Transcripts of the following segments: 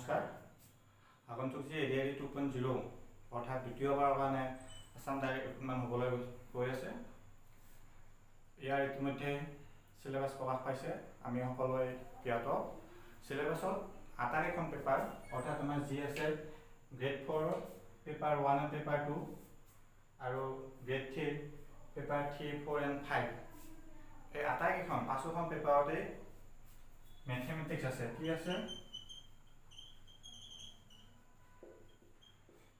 নমস্কাৰ আগন্তুক যি এডিআৰই 2.0 অৰ্থাৎ দ্বিতীয়বাৰৰ কাৰণে আসাম ডাইৰেক্ট ৰিক্ৰুটমেণ্ট হ'বলৈ গৈ আছে। ইয়াৰ ইতিমধ্যে সিলেবাস প্ৰকাশ পাইছে। আমি সকলোৱে জ্ঞাত সিলেবাছত 8খন পেপাৰ অৰ্থাৎ আমাৰ যি আছে গ্ৰেড 4 পেপাৰ 1 আৰু পেপাৰ 2 আৰু গ্ৰেড 3 পেপাৰ 3, 4 and 5 এই 8খন 5খন পেপাৰতে মেথমেটিক্স আছে। কি আছে?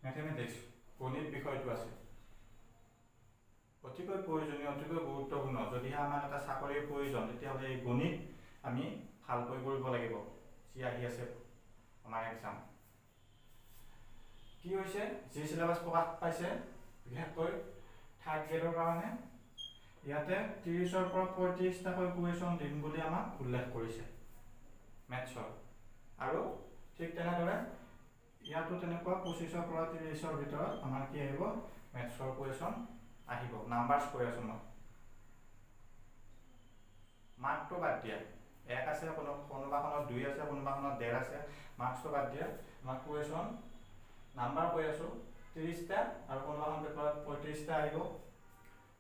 মেথমেটিক্স গণিত বিষয়টো আছে। অতিকৈ প্ৰয়োজনীয়, অতিকৈ গুৰুত্বপূৰ্ণ। যদিহে আমাক এটা চাকৰিৰ প্ৰয়োজন তেতিয়াহ'লে এই গণিত আমি ভালকৈ কৰিব লাগিব। যি আহি আছে আমাৰ এক্সাম কি হৈছে, যি সিলেবাস প্ৰকাশ পাইছে বিশেষকৈ থাৰ্ড গ্ৰেডৰ কাৰণে ইয়াতে 30ৰ পৰা 35টাকৈ কুৱেশ্যন দিম বুলি আমাক উল্লেখ কৰিছে মেথছৰ। আৰু ঠিক তেনেদৰে ইয়াতো তেনেকুৱা 25ৰ পৰা 30ৰ ভিতৰত আমাৰ কি আহিব, মেথছৰ কুৱেশ্যন আহিব। নাম্বাৰছ কৈ আছো মই, মাৰ্কটো বাদ দিয়া। 1 আছে, কোনোবাখনত 2 আছে, কোনোবাখনত 1.5 আছে, মাৰ্কছটো বাদ দিয়া। আমাৰ কুৱেশ্যন নাম্বাৰ কৈ আছো 30টা আৰু কোনোবাখন পেপাৰত 35টা আহিব,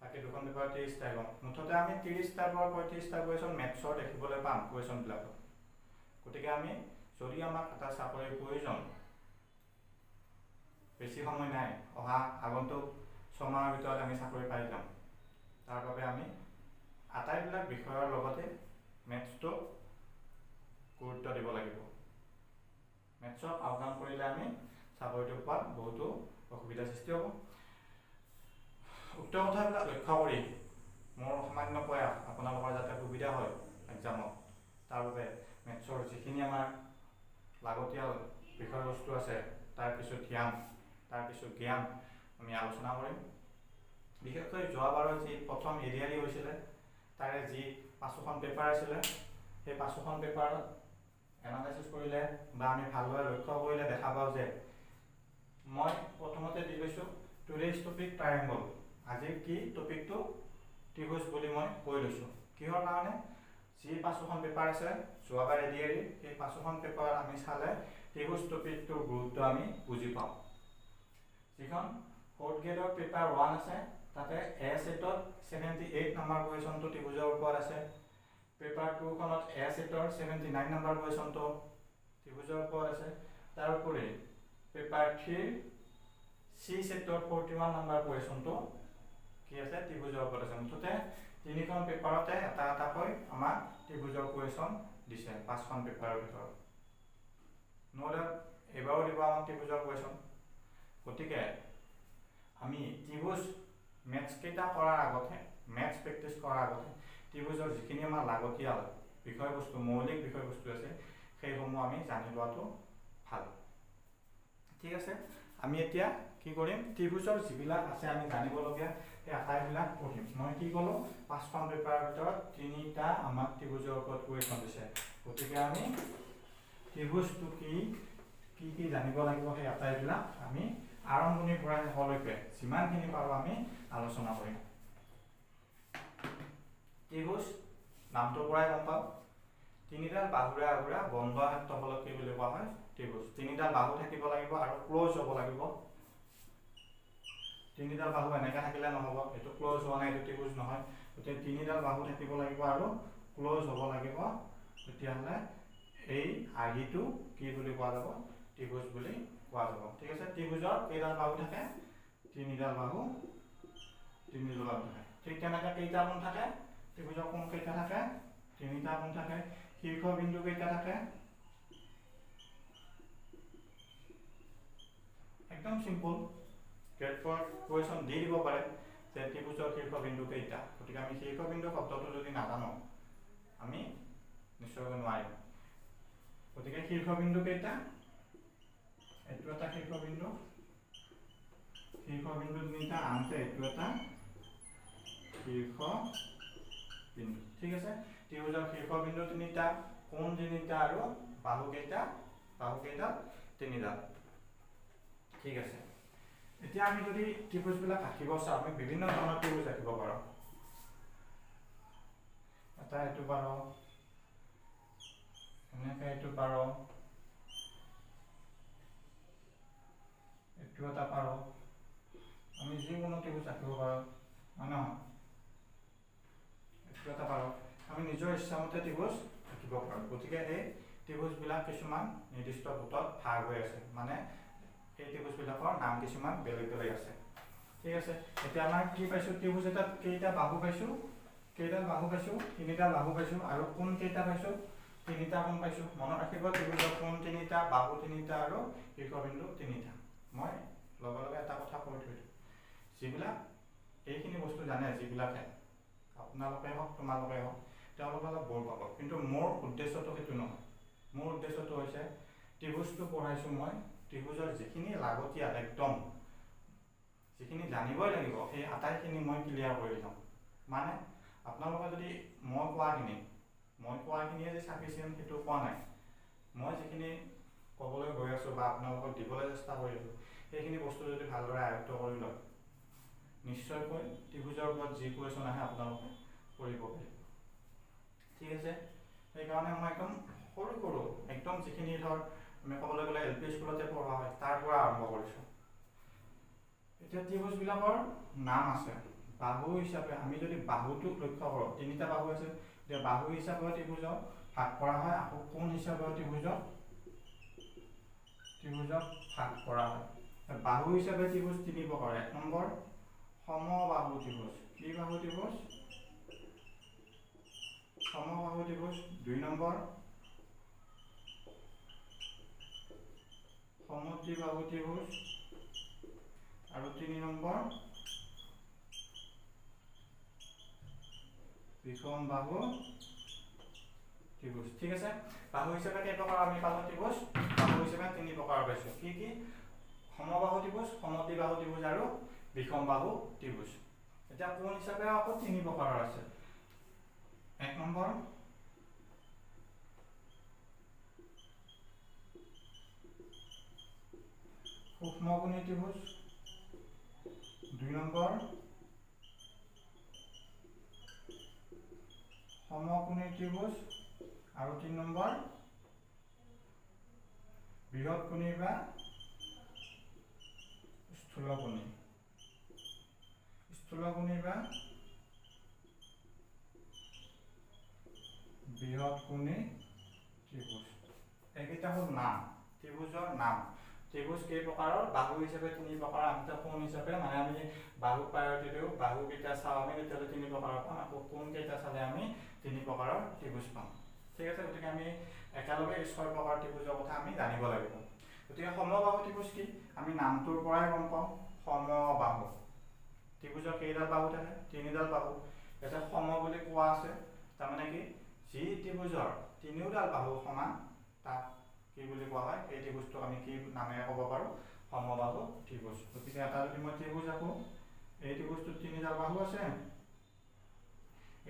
বাকী দুখন পেপাৰত 30টা আহিব। মুঠতে আমি 30টাৰ পৰা 35টা কুৱেশ্যন মেথছৰ দেখিবলৈ পাম কুৱেশ্যনবিলাকত। গতিকে আমি যদি আমাক এটা চাকৰিৰ প্ৰয়োজন, বেছি সময় নাই, অহা আগন্তুক 6 মাহৰ ভিতৰত আমি চাকৰি পাই যাম। তাৰ বাবে আমি আটাইবিলাক বিষয়ৰ লগতে মেথছটো গুৰুত্ব দিব লাগিব। মেথছক আওকাণ কৰিলে আমি চাকৰিটো পোৱাত বহুতো অসুবিধাৰ সৃষ্টি হ'ব। উক্ত কথাবিলাক লক্ষ্য কৰি মোৰ সামান্য প্ৰয়াস আপোনালোকৰ যাতে সুবিধা হয় এক্সামত, তাৰ বাবে মেথছৰ যিখিনি আমাৰ লাগতিয়াল বিষয়বস্তু আছে তাৰ কিছু ধ্যান, তাৰ কিছু জ্ঞান আমি আলোচনা কৰিম। বিশেষকৈ যোৱাবাৰৰ যি প্ৰথম এডিআৰই হৈছিলে তাৰে যি 5খন পেপাৰ আছিলে, সেই 5খন পেপাৰ এনালাইচিছ কৰিলে বা আমি ভালদৰে লক্ষ্য কৰিলে দেখা পাওঁ যে মই প্ৰথমতে দি লৈছোঁ টুডেজ টপিক ট্ৰায়েংগল। আজিৰ কি টপিকটো ত্ৰিভুজ বুলি মই কৈ লৈছোঁ। কিহৰ কাৰণে? যি 5খন পেপাৰ আছে যোৱাবাৰ এডিআৰই, সেই 5খন পেপাৰ আমি চালে ত্ৰিভুজ টপিকটোৰ গুৰুত্ব আমি বুজি পাওঁ। যিখন 4th গ্ৰেডৰ পেপাৰ 1 আছে তাতে এ সেটত 78 নম্বৰ কুৱেশ্যনটো ত্ৰিভুজৰ ওপৰত আছে। পেপাৰ 2খনত এ সেটৰ 79 নম্বৰ কুৱেশ্যনটো ত্ৰিভুজৰ ওপৰত আছে। তাৰোপৰি পেপাৰ 3 চি সেটৰ 41 নম্বৰ কুৱেশ্যনটো কি আছে, ত্ৰিভুজৰ ওপৰত আছে। মুঠতে 3খন পেপাৰতে এটা এটাকৈ আমাক ত্ৰিভুজৰ কুৱেশ্যন দিছে 5খন পেপাৰৰ ভিতৰত। নহ'লে এবাৰো দিব আমাক ত্ৰিভুজৰ কুৱেশ্যন। গতিকে আমি ত্ৰিভুজ মেথছ কেইটা কৰাৰ আগতে, মেথছ প্ৰেক্টিছ কৰাৰ আগতে ত্ৰিভুজৰ যিখিনি আমাৰ লাগতিয়াল বিষয়বস্তু, মৌলিক বিষয়বস্তু আছে সেইসমূহ আমি জানি লোৱাটো ভাল। ঠিক আছে, আমি এতিয়া কি কৰিম, ত্ৰিভুজৰ যিবিলাক আছে আমি জানিবলগীয়া সেই আটাইবিলাক পঢ়িম। মই কি ক'লোঁ, 5খন পেপাৰৰ ভিতৰত 3টা আমাক ত্ৰিভুজৰ ওপৰত কুৱেশ্যন দিছে। গতিকে আমি ত্ৰিভুজটো কি কি জানিব লাগিব সেই আটাইবিলাক আমি আৰম্ভণিৰ পৰা শেষলৈকে যিমানখিনি পাৰোঁ আমি আলোচনা কৰিম। ত্ৰিভুজ নামটোৰ পৰাই গম পাওঁ, 3ডাল বাহুৰে আগুৰা বন্ধ আয়তফলক কি বুলি কোৱা হয়, ত্ৰিভুজ। 3ডাল বাহু থাকিব লাগিব আৰু ক্ল'জ হ'ব লাগিব। 3ডাল বাহু এনেকৈ থাকিলে নহ'ব, এইটো ক্ল'জ হোৱা নাই, এইটো ত্ৰিভুজ নহয়। গতিকে 3ডাল বাহু থাকিব লাগিব আৰু ক্ল'জ হ'ব লাগিব। তেতিয়াহ'লে এই আৰ্হিটো কি বুলি কোৱা যাব, ত্ৰিভুজ বুলি কোৱা যাব। ঠিক আছে, ত্ৰিভুজৰ কেইডাল বাহু থাকে, 3ডাল বাহু, 3ডাল বাহু থাকে। ঠিক তেনেকৈ কেইটা কোণ থাকে, ত্ৰিভুজৰ কোণ কেইটা থাকে, 3টা কোণ থাকে। শীৰ্ষ বিন্দু কেইটা থাকে, একদম চিম্পল, গ্ৰেড 4 কুৱেশ্যন দি দিব পাৰে যে ত্ৰিভুজৰ শীৰ্ষ বিন্দু কেইটা। গতিকে আমি শীৰ্ষ বিন্দু শব্দটো যদি নাজানো আমি নিশ্চয়কৈ নোৱাৰিম। গতিকে শীৰ্ষ বিন্দু কেইটা, এইটো এটা শীৰ্ষ বিন্দু, শীৰ্ষ বিন্দু 3টা, আনহাতে এইটো এটা শীৰ্ষ বিন্দু। ঠিক আছে, ত্ৰিভুজৰ শীৰ্ষ বিন্দু 3টা, কোণ 3টা আৰু বাহু কেইটা, 3ডাল। ঠিক আছে, এতিয়া আমি যদি ত্ৰিভুজবিলাক আঁকিব চাওঁ, আমি বিভিন্ন ধৰণৰ ত্ৰিভুজ আঁকিব পাৰোঁ। এটা এইটো পাৰোঁ, এনেকৈ এইটো পাৰোঁ, এইটো এটা পাৰোঁ, আমি যিকোনো ত্ৰিভুজ আঁকিব পাৰোঁ, হয় নহয়? এইটো এটা পাৰোঁ, আমি নিজৰ ইচ্ছামতে ত্ৰিভুজ আঁকিব পাৰোঁ। গতিকে এই ত্ৰিভুজবিলাক কিছুমান নিৰ্দিষ্ট গোটত ভাগ হৈ আছে, মানে এই ত্ৰিভুজবিলাকৰ নাম কিছুমান বেলেগ বেলেগ আছে। ঠিক আছে, এতিয়া আমাৰ কি পাইছোঁ, ত্ৰিভুজ এটাত কেইটা বাহু পাইছোঁ, কেইডাল বাহু পাইছোঁ, তিনিডাল বাহু পাইছোঁ, আৰু কোণ কেইটা পাইছোঁ, তিনিটা কোণ পাইছোঁ। মনত ৰাখিব, ত্ৰিভুজৰ কোণ তিনিটা, বাহু তিনিটা আৰু শীৰ্ষবিন্দু তিনিটা। মই লগে লগে এটা কথা কৈ থৈ দিওঁ, যিবিলাক এইখিনি বস্তু জানে, যিবিলাকে আপোনালোকে হওক তোমালোকে হওক, তেওঁলোকে অলপ বৰ পাব, কিন্তু মোৰ উদ্দেশ্যটো সেইটো নহয়। মোৰ উদ্দেশ্যটো হৈছে ত্ৰিভুজটো পঢ়াইছোঁ মই, ত্ৰিভুজৰ যিখিনি লাগতিয়াল একদম যিখিনি জানিবই লাগিব সেই আটাইখিনি মই ক্লিয়াৰ কৰি দিওঁ। মানে আপোনালোকে যদি মই কোৱাখিনিয়ে যে চাফিচিয়েণ্ট সেইটো কোৱা নাই, মই যিখিনি ক'বলৈ গৈ আছোঁ বা আপোনালোকক দিবলৈ চেষ্টা কৰি আছোঁ, সেইখিনি বস্তু যদি ভালদৰে আয়ত্ব কৰি লয়, নিশ্চয়কৈ ত্ৰিভুজৰ ওপৰত যি কুৱেশ্যন আহে আপোনালোকে কৰিব পাৰিব। ঠিক আছে, সেইকাৰণে মই একদম সৰু সৰু একদম যিখিনি ধৰ আমি ক'বলৈ গ'লে LP স্কুলতে পঢ়োৱা হয় তাৰ পৰা আৰম্ভ কৰিছোঁ। এতিয়া ত্ৰিভুজবিলাকৰ নাম আছে। বাহু হিচাপে আমি যদি বাহুটোক লক্ষ্য কৰোঁ, তিনিটা বাহু আছে, এতিয়া বাহু হিচাপে ত্ৰিভুজক ভাগ কৰা হয়, আকৌ কোণ হিচাপে ত্ৰিভুজক ভাগ কৰা হয়। বাহু হিচাপে ত্ৰিভুজ তিনি প্ৰকাৰ। 1 নম্বৰ সমবাহু ত্ৰিভুজ। কি বাহু ত্ৰিভুজ? সমবাহু ত্ৰিভুজ। 2 নম্বৰ সমদ্বিবাহু ত্ৰিভুজ, আৰু 3 নম্বৰ বিষমবাহু ত্ৰিভুজ। ঠিক আছে, বাহু হিচাপে কেই প্ৰকাৰ আমি পালোঁ ত্ৰিভুজ? বাহু হিচাপে 3 প্ৰকাৰ পাইছোঁ। কি কি? সমবাহু ত্ৰিভুজ, সমদ্বিবাহু ত্ৰিভুজ আৰু বিষমবাহু ত্ৰিভুজ। এতিয়া কোণ হিচাপে আকৌ 3 প্ৰকাৰৰ আছে। 1 নম্বৰ সূক্ষ্মকোণী ত্ৰিভুজ, 2 নম্বৰ সমকোণী ত্ৰিভুজ, আৰু 3 নম্বৰ বৃহৎকোণী বা স্থূলকোণী। স্থূলকোণী বা বৃহৎকোণী ত্ৰিভুজ। এইকেইটা হ'ল নাম, ত্ৰিভুজৰ নাম। ত্ৰিভুজ কেই প্ৰকাৰৰ? বাহু হিচাপে 3 প্ৰকাৰ। আমি কোণ হিচাপে মানে আমি বাহু প্ৰায়ৰিটি দিওঁ, বাহু কেইটা চাওঁ আমি, তেতিয়াহ'লে 3 প্ৰকাৰৰ পাম। আকৌ কোণ কেইটা চালে আমি 3 প্ৰকাৰৰ ত্ৰিভুজ পাম। ঠিক আছে, গতিকে আমি একেলগে 6 প্ৰকাৰৰ ত্ৰিভুজৰ কথা আমি জানিব লাগিব। গতিকে সমবাহু ত্ৰিভুজ কি? আমি নামটোৰ পৰাই গম পাওঁ, সমবাহু। ত্ৰিভুজৰ কেইডাল বাহু থাকে? 3ডাল বাহু। ইয়াতে সম বুলি কোৱা আছে, তাৰমানে কি? যি ত্ৰিভুজৰ 3ডাল বাহু সমান তাক কি বুলি কোৱা হয়? এই ত্ৰিভুজটোক আমি কি নামেৰে ক'ব পাৰোঁ? সমবাহু ত্ৰিভুজ। গতিকে এটা যদি মই ত্ৰিভুজ আঁকো, এই ত্ৰিভুজটোত 3ডাল বাহু আছে,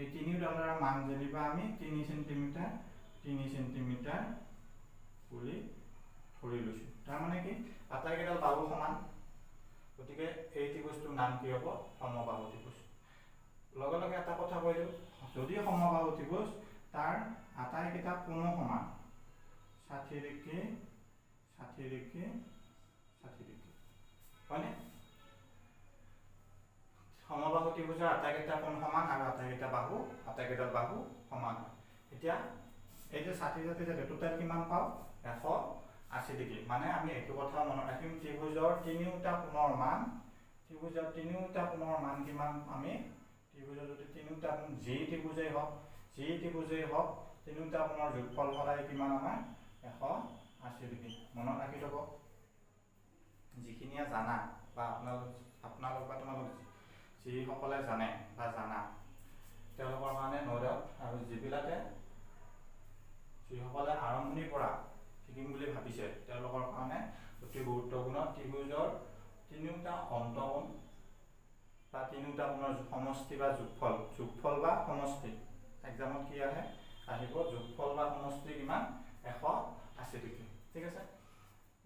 এই 3ডালৰ মান যেনিবা আমি 3 চেণ্টিমিটাৰ বুলি ধৰি লৈছোঁ। তাৰমানে কি? আটাইকেইডাল বাহু সমান, গতিকে এই ত্ৰিভুজটোৰ নাম কি হ'ব? সমবাহু ত্ৰিভুজ। লগে লগে এটা কথা কৈ দিওঁ, যদি সমবাহু ত্ৰিভুজ তাৰ আটাইকেইটা কোণো সমান, 60 ডিগ্ৰী, 60 ডিগ্ৰী, 60 ডিগ্ৰী, হয়নে? সমবাহু ত্ৰিভুজৰ আটাইকেইটা কোণ সমান আৰু আটাইকেইডাল বাহু সমান হয়। এতিয়া এই যে 60 যে টোটেল কিমান পাওঁ? 180 ডিগ্ৰী। মানে আমি এইটো কথা মনত ৰাখিম, ত্ৰিভুজৰ তিনিওটা কোণৰ মান কিমান? আমি ত্ৰিভুজৰ যদি তিনিওটা কোণ যি ত্ৰিভুজেই হওক তিনিওটা কোণৰ যোগফল সদায় কিমান? আমাৰ 180 ডিগ্ৰী। মনত ৰাখি থ'ব, যিখিনিয়ে জানা বা আপোনালোক বা তোমালোক যিসকলে জানে বা জানা তেওঁলোকৰ কাৰণে ন' ডাউট, আৰু যিসকলে আৰম্ভণিৰ পৰা শিকিম বুলি ভাবিছে তেওঁলোকৰ কাৰণে অতি গুৰুত্বপূৰ্ণ। ত্ৰিভুজৰ তিনিওটা অন্তকোণ বা তিনিওটা কোণৰ সমষ্টি বা যোগফল বা সমষ্টি, এক্সামত কি আহে? আহিব যোগফল বা সমষ্টি কিমান? 180 ডিগ্ৰী। ঠিক আছে,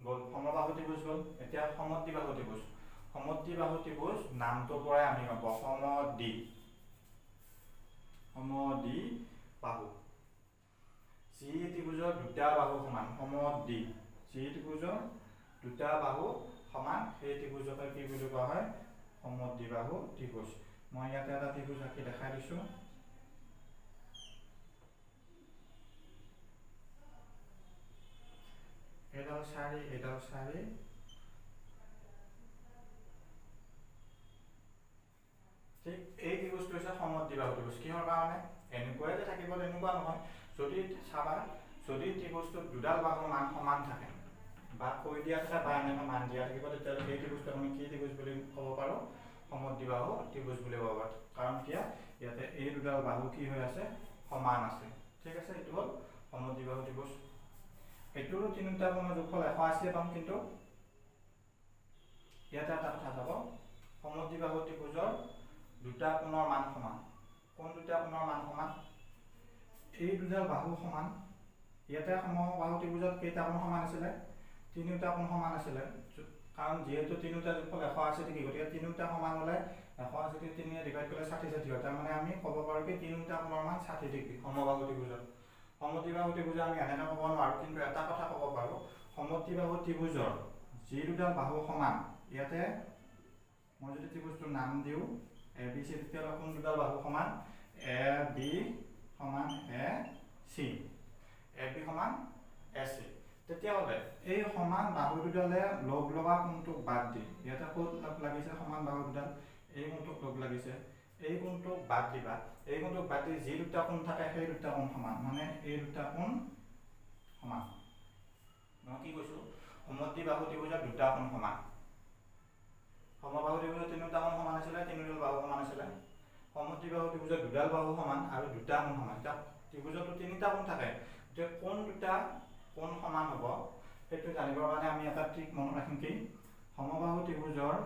গ'ল সমবাহু ত্ৰিভুজ গ'ল। এতিয়া সমদ্বিবাহু ত্ৰিভুজ। সমদ্বিবাহু ত্ৰিভুজ নামটোৰ পৰাই আমি গম পাওঁ, সমদ্বিবাহু। যি ত্ৰিভুজৰ দুটা বাহু সমান, যি ত্ৰিভুজৰ দুটা বাহু সমান সেই ত্ৰিভুজকে কি বুলি কোৱা হয় সমদ্বিবাহু ত্ৰিভুজ মই ইয়াতে এটা ত্ৰিভুজ আঁকি দেখাই দিছো এডাল চাৰি ঠিক এই ত্ৰিভুজটো হৈছে সমদ্বিবাহু ত্ৰিভুজ কিহৰ কাৰণে এনেকুৱাই যে থাকিব তেনেকুৱা নহয় যদি চাবা যদি ত্ৰিভুজটোত দুডাল বাহুৰ মান সমান থাকে বা কৈ দিয়া থাকে বা এনেকৈ মান দিয়া থাকিব তেতিয়াহ'লে এই ত্ৰিভুজটো আমি কি ত্ৰিভুজ বুলি ক'ব পাৰোঁ সমদ্বিবাহু ত্ৰিভুজ বুলি ক'ব পাৰোঁ কাৰণ কিয় ইয়াতে এই দুডাল বাহু কি হৈ আছে সমান আছে ঠিক আছে এইটো হ'ল সমদ্বিবাহু ত্ৰিভুজ এইটোৰো তিনিটা কোণৰ যোগফল 180 পাম কিন্তু ইয়াতে এটা কথা চাব সমদ্বিবাহু ত্ৰিভুজৰ দুটা কোণৰ মান সমান কোন দুটা কোণৰ মান সমান এই দুডাল বাহু সমান ইয়াতে সমবাহু ত্ৰিভুজত কেইটা কোণ সমান আছিলে তিনিটা কোণ সমান আছিলে কাৰণ যেহেতু তিনিটা যোগফল 180 ডিগ্ৰী গতিকে তিনিটা সমান হলে 180 কে 3 এ ডিভাইড কৰিলে 60 60 হয় তাৰ মানে আমি ক'ব পাৰো কি তিনিটা কোণৰ মান 60 ডিগ্ৰী সমবাহু ত্ৰিভুজত সমদ্বিবাহু ত্ৰিভুজ আমি এনেকৈ ক'ব নোৱাৰো কিন্তু এটা কথা ক'ব পাৰো সমদ্বিবাহু ত্ৰিভুজৰ যি দুডাল বাহু সমান ইয়াতে মই যদি ত্ৰিভুজটোৰ নাম দিও এ বি সি তেতিয়াহ'লে কোন দুডাল বাহু সমান এ বি সমান এ সি এ বি সমান এ সি তেতিয়াহ'লে এই সমান বাহু দুডালে লগ লগা কোণটোক বাদ দি ইয়াতে ক'ত লগ লাগিছে সমান বাহু দুডাল এই কোণটোক লগ লাগিছে এই কোণটোক বাদ দিবা এই কোণটোক বাদ দি যি দুটা কোণ থাকে সেই দুটা কোণ সমান মানে এই দুটা কোণ সমান মই কি কৈছো সমদ্বিবাহু ত্ৰিভুজৰ দুটা কোণ সমান সমবাহু ত্ৰিভুজৰ তিনিটা কোণ সমান আছিলে তিনিডাল বাহু সমান আছিলে সমদ্বিবাহু ত্ৰিভুজৰ দুডাল বাহু সমান আৰু দুটা কোণ সমান এতিয়া ত্ৰিভুজতো তিনিটা কোণ থাকে যে কোন দুটা কোণ সমান হ'ব সেইটো জানিবৰ কাৰণে আমি এটা ট্ৰিক মনত ৰাখিম কি সমবাহু ত্ৰিভুজৰ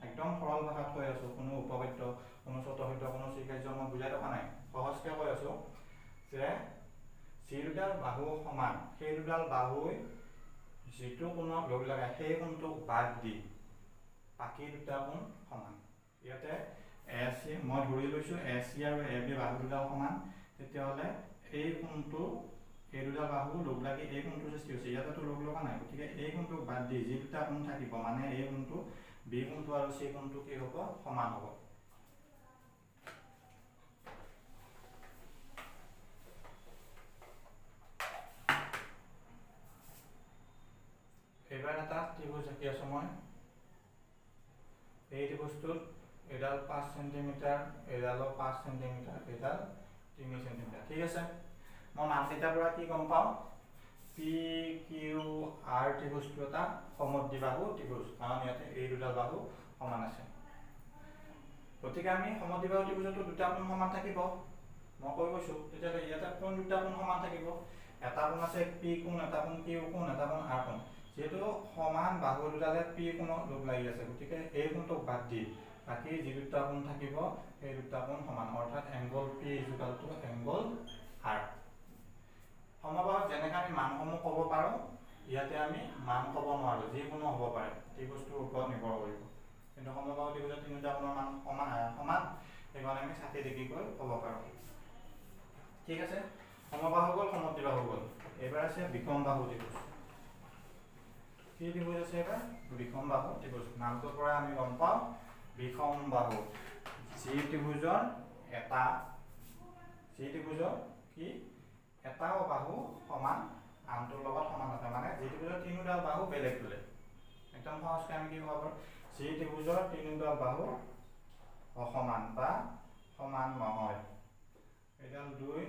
একদম সৰল ভাষাত কৈ আছো কোনো উপবাদ্য কোনো চতুৰ্ভুজ কোনো শ্ৰীকাৰ্য মই বুজাই থকা নাই সহজকৈ কৈ আছো যে যি দুডাল বাহু সমান সেই দুডাল বাহুই যিটো কোণক লগ লগায় সেই কোণটোক বাদ দি বাকি দুটা কোণ সমান ইয়াতে এ সি মই ধৰি লৈছো এ সি আৰু এ বি বাহু দুডাল সমান তেতিয়াহ'লে এই কোণটো এই দুটা বাহু লগ লাগি এই কোণটো সৃষ্টি হৈছে ইয়াতেতো লগ লগা নাই গতিকে এই কোণটোক বাদ দি যি দুটা কোণ থাকিব মানে এই কোণটো বি কোণটো আৰু চি কোণটো কি হ'ব সমান হ'ব এবাৰ এটা ত্ৰিভুজ আঁকি আছো মই এই ত্ৰিভুজটোত এডাল 5 সেন্টিমিটাৰ এডালো 5 সেন্টিমিটাৰ এডাল 3 সেন্টিমিটাৰ ঠিক আছে মই মানকেইটাৰ পৰা কি গম পাওঁ পি কিউ আৰ ত্ৰিভুজটো এটা সমদ্বিবাহু ত্ৰিভুজ কাৰণ ইয়াতে এই দুডাল বাহু সমান আছে গতিকে আমি সমদ্বিবাহু ত্ৰিভুজতো দুটা কোণ সমান থাকিব মই কৈ গৈছো তেতিয়াহ'লে ইয়াতে কোন দুটা কোণ সমান থাকিব এটা কোণ আছে পি কোণ এটা কোণ কিউ কোণ এটা কোণ আৰ কোণ যেহেতু সমান বাহু দুডালে পি কোণত লগ লাগি আছে গতিকে এই কোণটোক বাদ দি বাকি যি দুটা কোণ থাকিব সেই দুটা কোণ সমান অৰ্থাৎ angle P equal to angle আৰ সমবাহুত যেনেকৈ আমি মানসমূহ ক'ব পাৰো ইয়াতে আমি মান ক'ব নোৱাৰো যিকোনো হ'ব পাৰে ত্ৰিভুজটোৰ ওপৰত নিৰ্ভৰ কৰিব কিন্তু সমবাহু ত্ৰিভুজৰ তিনিটা কোণৰ মান সমান সেইকাৰণে আমি 60 ডিগ্ৰী কৈ ক'ব পাৰো ঠিক আছে সমবাহু গ'ল সমদ্বিবাহু গ'ল এবাৰ আছে বিষমবাহু ত্ৰিভুজ কি ত্ৰিভুজ আছে এবাৰ বিষমবাহু ত্ৰিভুজ নামটোৰ পৰা আমি গম পাওঁ বিষমবাহু যি ত্ৰিভুজৰ কি এটাও বাহু সমান আনটোৰ লগত সমান নহয় মানে যি ত্ৰিভুজৰ তিনিডাল বাহু বেলেগ বেলেগ একদম সহজকৈ আমি কি ক'ব পাৰোঁ যি ত্ৰিভুজৰ তিনিডাল বাহু অসমান বা সমান নহয় এডাল 2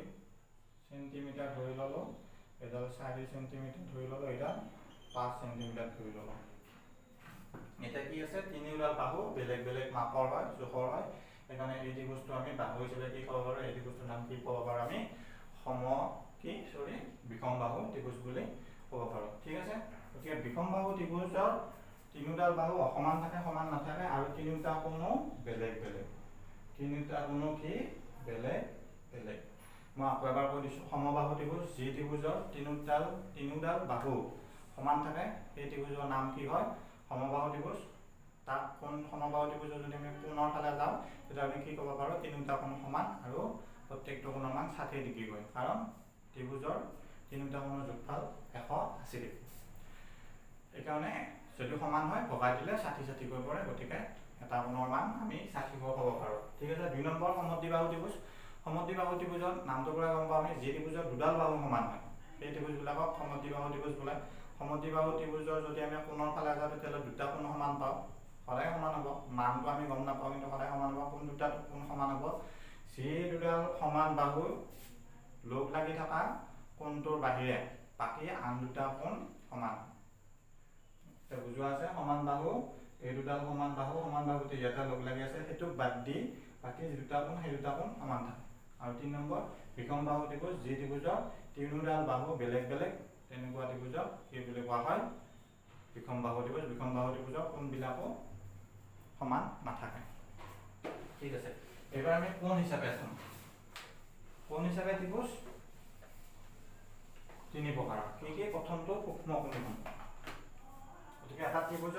সেন্টিমিটাৰ ধৰি ললো এডাল 4 সেন্টিমিটাৰ ধৰি ললো এডাল 5 সেন্টিমিটাৰ ধৰি ললো এটা কি আছে তিনিডাল বাহু বেলেগ বেলেগ মাপৰ হয় জোখৰ হয় এখানে এই ত্ৰিভুজটো আমি বাহু হিচাপে কি ক'ব পাৰো এই ত্ৰিভুজটোৰ নাম কি ক'ব পাৰো আমি বিষমবাহু ত্ৰিভুজ বুলি ক'ব পাৰো ঠিক আছে গতিকে বিষমবাহু ত্ৰিভুজৰ তিনিডাল বাহু অসমান থাকে সমান নাথাকে আৰু তিনিটা কোণো বেলেগ বেলেগ তিনিটা কোণো কি বেলেগ বেলেগ মই আকৌ এবাৰ কৈ দিছো সমবাহু ত্ৰিভুজ যি ত্ৰিভুজৰ তিনিডাল বাহু সমান থাকে সেই ত্ৰিভুজৰ নাম কি হয় সমবাহু ত্ৰিভুজ তাক কোন সমবাহু ত্ৰিভুজৰ যদি আমি কোণৰ ফালে যাওঁ তেতিয়া আমি কি ক'ব পাৰো তিনিটা কোণ সমান আৰু প্ৰত্যেকটো কোণৰ মান 60 ডিগ্ৰী হয় কাৰণ ত্ৰিভুজৰ তিনিটা কোণৰ যোগফল 180 ডিগ্ৰী এইকাৰণে যদি সমান হয় ভগাই দিলে 60 কৈ পৰে, গতিকে এটা কোণৰ মান আমি 60 ক'ব পাৰোঁ। ঠিক আছে। 2 নম্বৰ সমদ্বিবাহু ত্ৰিভুজ। সমদ্বিবাহু ত্ৰিভুজত নামটোৰ পৰা গম পাওঁ আমি যি ত্ৰিভুজৰ দুডাল বাহু সমান হয় সেই ত্ৰিভুজবিলাকক সমদ্বিবাহু ত্ৰিভুজ বোলে। সমদ্বিবাহু ত্ৰিভুজৰ যদি আমি কোণৰ ফালে যাওঁ তেতিয়াহ'লে দুটা কোণ সমান পাওঁ, সদায় সমান হ'ব। মানটো আমি গম নাপাওঁ কিন্তু সদায় সমান হ'ব। কোন দুটা কোণ সমান হ'ব? যি দুডাল সমান বাহু লগ লাগি থকা কোণটোৰ বাহিৰে বাকী আন দুটা কোণ সমান। বুজোৱা আছে? সমান বাহু, এই দুডাল সমান বাহু ইয়াতে লগ লাগি আছে, সেইটোক বাদ দি বাকী যি দুটা কোণ সেই দুটা কোণ সমান থাকে। আৰু 3 নম্বৰ বিষম বাহু ত্ৰিভুজ। যি ত্ৰিভুজৰ তিনিওডাল বাহু বেলেগ বেলেগ তেনেকুৱা ত্ৰিভুজক কি বুলি কোৱা হয়? বিষম বাহু ত্ৰিভুজ। বিষম বাহু ত্ৰিভুজৰ কোণবিলাকো সমান নাথাকে। ঠিক আছে। এবাৰ আমি কোণ হিচাপে চাম। কোণ হিচাপে ত্ৰিভুজ 3 প্ৰকাৰৰ। কি? প্ৰথমটো সূক্ষ্ম কোণী। গতিকে এটা ত্ৰিভুজ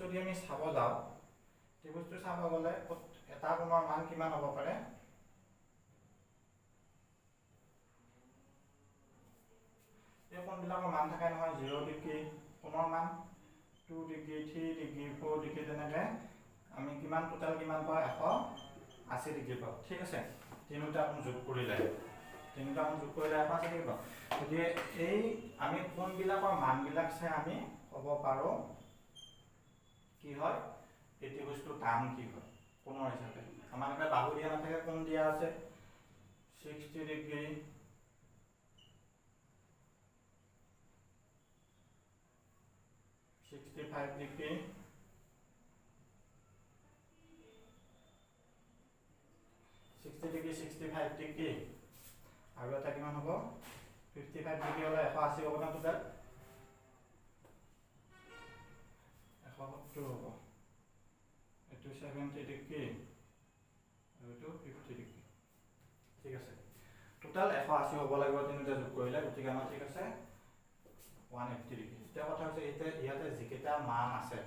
যদি আমি চাব যাওঁ, ত্ৰিভুজটো চাব গ'লে এটা কোণৰ মান কিমান হ'ব পাৰে? এই কোণবিলাকৰ মান থাকে নহয়, 0 ডিগ্ৰী কোণৰ মান, 2 ডিগ্ৰী, 3 ডিগ্ৰী, 4 ডিগ্ৰী, তেনেকৈ আমি কিমান টোটেল কিমান পাওঁ? 180 ডিগ্ৰী পাওঁ। ঠিক আছে। তিনিটা কোণ যোগ কৰিলে 180 ডিগ্ৰী পাওঁ। গতিকে এই আমি কোণবিলাকৰ মানবিলাক চাই আমি ক'ব পাৰোঁ কি হয় এই ত্ৰিভুজটোৰ দাম কি হয় কোণৰ হিচাপে। আমাৰ এটা বাহু দিয়া নাথাকে, কোণ দিয়া আছে 60 ডিগ্ৰী, 65 ডিগ্ৰী, 60 ডিগ্ৰী, 65 ডিগ্ৰী, আৰু এটা কিমান হ'ব? 55 ডিগ্ৰী হ'লে 180 হ'ব না টোটেল? 170 হ'ব। এইটো 70 ডিগ্ৰী আৰু এইটো 50 ডিগ্ৰী। ঠিক আছে। টোটেল 180 হ'ব লাগিব তিনিটা যোগ কৰিলে। গতিকে আমাৰ ঠিক আছে 180 ডিগ্ৰী। এতিয়া কথা হৈছে ইয়াতে যিকেইটা মান আছে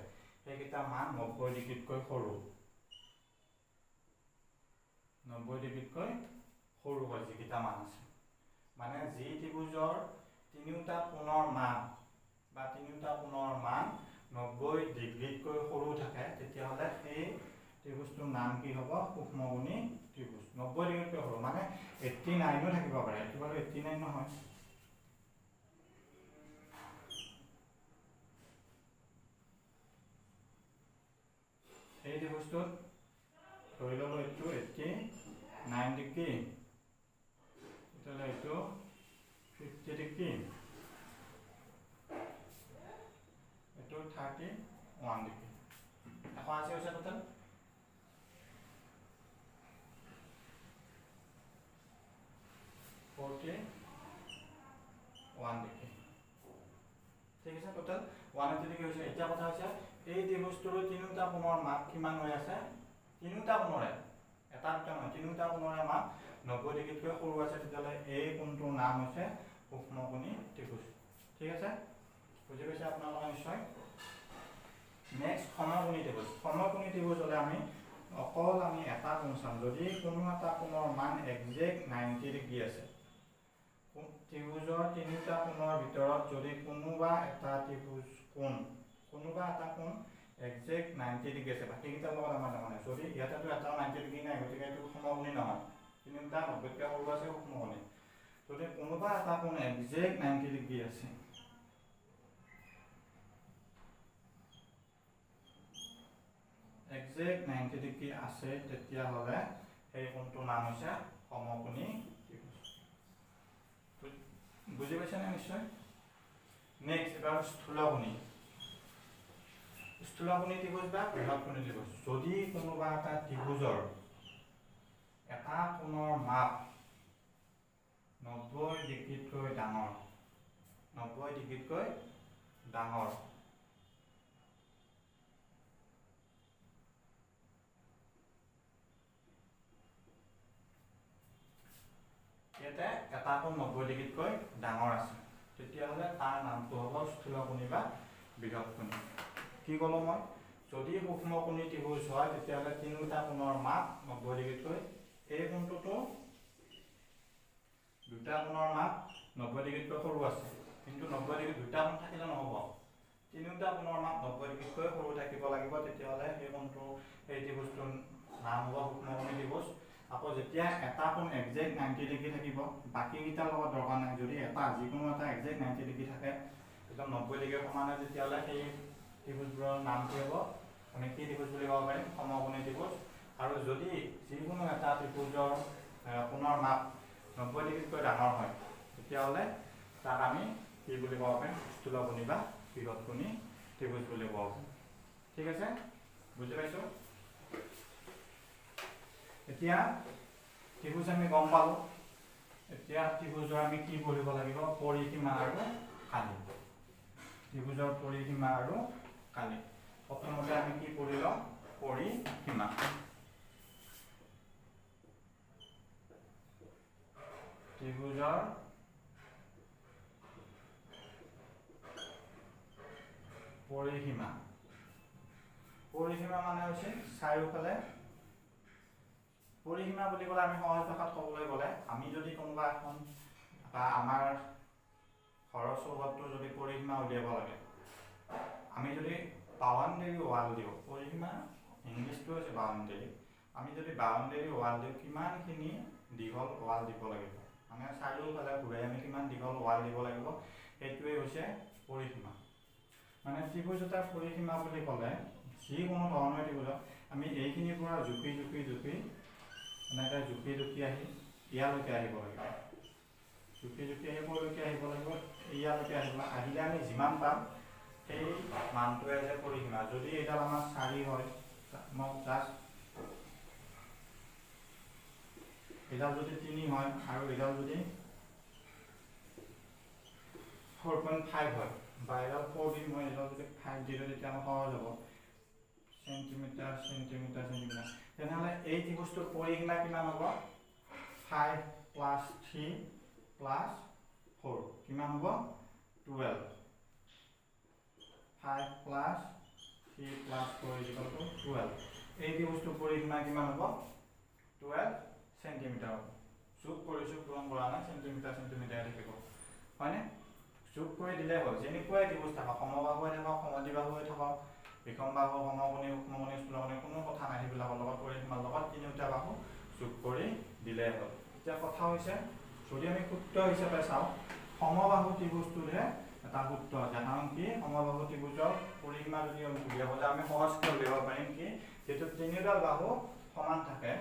সেইকেইটা মান 90 ডিগ্ৰীতকৈ সৰু। 90 ডিগ্ৰীতকৈ সৰু হয় যিকেইটা মান আছে। মানে যি ত্ৰিভুজৰ তিনিওটা কোণৰ মান 90 ডিগ্ৰীতকৈ সৰু থাকে তেতিয়াহ'লে সেই ত্ৰিভুজটোৰ নাম কি হ'ব? সূক্ষ্মকোণী ত্ৰিভুজ। 90 ডিগ্ৰীতকৈ সৰু মানে 89ও থাকিব পাৰে। এইটো বাৰু 89 নহয়। এই ত্ৰিভুজটোত ধৰি ল'লো এইটো 89 ডিগ্ৰী, তেতিয়াহ'লে এইটো 50 ডিগ্ৰী, এইটো 31 ডিগ্ৰী। 180 হৈছে টোটেল। ঠিক আছে। টোটেল 180 ডিগ্ৰী হৈছে। এতিয়া কথা হৈছে এই ত্ৰিভুজটোৰ তিনিওটা কোণৰ মাপ কিমান হৈ আছে? তিনিওটা কোণৰে, এটা দুটা নহয়, তিনিওটা কোণৰে মাপ 90 ডিগ্ৰীতকৈ সৰু আছে। তেতিয়াহ'লে এই কোণটোৰ নাম হৈছে সূক্ষ্মকোণী ত্ৰিভুজ। ঠিক আছে। বুজি পাইছে আপোনালোকে নিশ্চয়? নেক্সট সমকোণী ত্ৰিভুজ। সমকোণী ত্ৰিভুজ হ'লে আমি অকল এটা কোণ চাম। যদি কোনো এটা কোণৰ মান একজেক্ট 90 ডিগ্ৰী আছে, ত্ৰিভুজৰ তিনিটা কোণৰ ভিতৰত যদি কোনোবা এটা কোণ একজেক্ট 90 ডিগ্ৰী আছে, বাকীকেইটাৰ লগত আমাৰ তাৰমানে যদি ইয়াতেতো এটাও 90 ডিগ্ৰী নাই, গতিকে এইটো সমকোণী নহয়। তিনিটা 90তকৈ সৰু আছে, সমকোণী। যদি কোনোবা এটা কোণ একজেক্ট 90 ডিগ্ৰী আছে, তেতিয়াহ'লে সেই কোণটোৰ নাম হৈছে সমকোণী ত্ৰিভুজ। বুজি পাইছেনে নিশ্চয়? নেক্সট এবাৰ স্থূলকোণী। স্থূলকোণী ত্ৰিভুজ বা বৃহৎকোণী ত্ৰিভুজ। যদি কোনোবা এটা ত্ৰিভুজৰ এটা কোণৰ মাপ 90 ডিগ্ৰীতকৈ ডাঙৰ, ইয়াতে এটা কোণ 90 ডিগ্ৰীতকৈ ডাঙৰ আছে, তেতিয়াহ'লে তাৰ নামটো হ'ব স্থূলকোণী বা বৃহৎকোণী। কি ক'লো মই? যদি সূক্ষ্মকোণী ত্ৰিভুজ হয় তেতিয়াহ'লে তিনিওটা কোণৰ মাপ 90 ডিগ্ৰীতকৈ, এই কোণটোতো দুটা কোণৰ মাপ 90 ডিগ্ৰীতকৈ সৰু আছে, কিন্তু 90 ডিগ্ৰী দুটা কোণ থাকিলে নহ'ব, তিনিওটা কোণৰ মান 90 ডিগ্ৰীতকৈ সৰু থাকিব লাগিব, তেতিয়াহ'লে সেই কোণটো সেই ত্ৰিভুজটোৰ নাম হ'ব সূক্ষ্মকোণী ত্ৰিভুজ। আকৌ যেতিয়া এটা কোণ একজেক্ট 90 ডিগ্ৰী থাকিব, বাকীকেইটাৰ লগত দৰকাৰ নাই, যদি এটা যিকোনো এটা একজেক্ট 90 ডিগ্ৰী থাকে একদম 90 ডিগ্ৰীৰ সমানে, তেতিয়াহ'লে সেই ত্ৰিভুজবোৰৰ নাম কি হ'ব, আমি কি ত্ৰিভুজ বুলি ক'ব পাৰিম, সমকোণী ত্ৰিভুজ। আৰু যদি যিকোনো এটা ত্ৰিভুজৰ কোণৰ মাপ 90 ডিগ্ৰীতকৈ ডাঙৰ হয়, তেতিয়াহ'লে তাক আমি কি বুলি ক'ব পাৰিম, স্থূলকোণী বা বৃহৎকোণী ত্ৰিভুজ বুলি ক'ব পাৰিম। ঠিক আছে, বুজি পাইছোঁ? এতিয়া ত্ৰিভুজ আমি গম পালোঁ, এতিয়া ত্ৰিভুজৰ আমি কি পঢ়িব লাগিব, পৰিসীমা আৰু কালি। ত্ৰিভুজৰ পৰিসীমা আৰু কালি। প্ৰথমতে আমি কি পঢ়ি লওঁ, পৰিসীমা। ত্ৰিভুজৰ পৰিসীমা। পৰিসীমা মানে হৈছে চাৰিওফালে, পৰিসীমা বুলি ক'লে আমি সহজ ভাষাত ক'বলৈ গ'লে, আমি যদি কোনোবা এখন বা আমাৰ ঘৰৰ চৌহদটো যদি পৰিসীমা উলিয়াব লাগে, আমি যদি 52 ৱাল দিওঁ, পৰিসীমা ইংলিছটো হৈছে 52। আমি যদি 52 ৱাল দিওঁ, কিমানখিনি দীঘল ৱাল দিব লাগিব, মানে চাৰিওফালে ঘূৰাই আমি কিমান দীঘল ৱাল দিব লাগিব, সেইটোৱে হৈছে পৰিসীমা। মানে ত্ৰিভুজ এটাৰ পৰিসীমা বুলি ক'লে, যিকোনো ধৰণৰ ত্ৰিভুজত আমি এইখিনিৰ পৰা জুপি এনেকৈ জুপি আহি ইয়ালৈকে আহিব লাগিব, জুপি আহি ক'লৈকে আহিব লাগিব, ইয়ালৈকে আহিলে আমি যিমান পাম সেই মানটোৱে যে পৰিসীমা। যদি এইডাল আমাৰ 4 হয়, মোক জাষ্ট এইডাল যদি 3 হয় আৰু এইডাল যদি 4.5 হয়, বা এইডাল 4 দিম হয়, এইডাল যদি 5 দিওঁ, তেতিয়া আমাৰ সহজ হ'ব, চেণ্টিমিটাৰ, তেনেহ'লে এই ত্ৰিভুজটোৰ পৰিসীমা কিমান হ'ব, 5 + 3 + 4 কিমান হ'ব, 12। 5 + 3 + 4 = 12। এই ত্ৰিভুজটোৰ পৰিসীমা কিমান হ'ব, 12 চেণ্টিমিটাৰ হ'ব। যোগ কৰিছোঁ, পূৰণ কৰা নাই, চেণ্টিমিটাৰ থাকিব, হয়নে? যোগ কৰি দিলে হ'ল, যেনেকুৱাই ত্ৰিভুজ থাকক, সমবাহুৱে থাকক, সমদ্বিবাহুৱে থাকক, বিষম বাহু, সমকোণী, সূক্ষ্মকোণী, স্থূলকোণী, কোনো কথা নাই, সেইবিলাকৰ লগত পৰিসীমাৰ লগত তিনিওটা বাহু যোগ কৰি দিলেই হ'ল। এতিয়া কথা হৈছে, যদি আমি সূত্ৰ হিচাপে চাওঁ, সমবাহু ত্ৰিভুজটোৰহে এটা সূত্ৰ আছে, কাৰণ কি সমবাহু ত্ৰিভুজৰ পৰিসীমা যদি উলিয়াবলৈ আমি সহজকৈ উলিয়াব পাৰিম কি, যিহেতু তিনিওডাল বাহু সমান থাকে,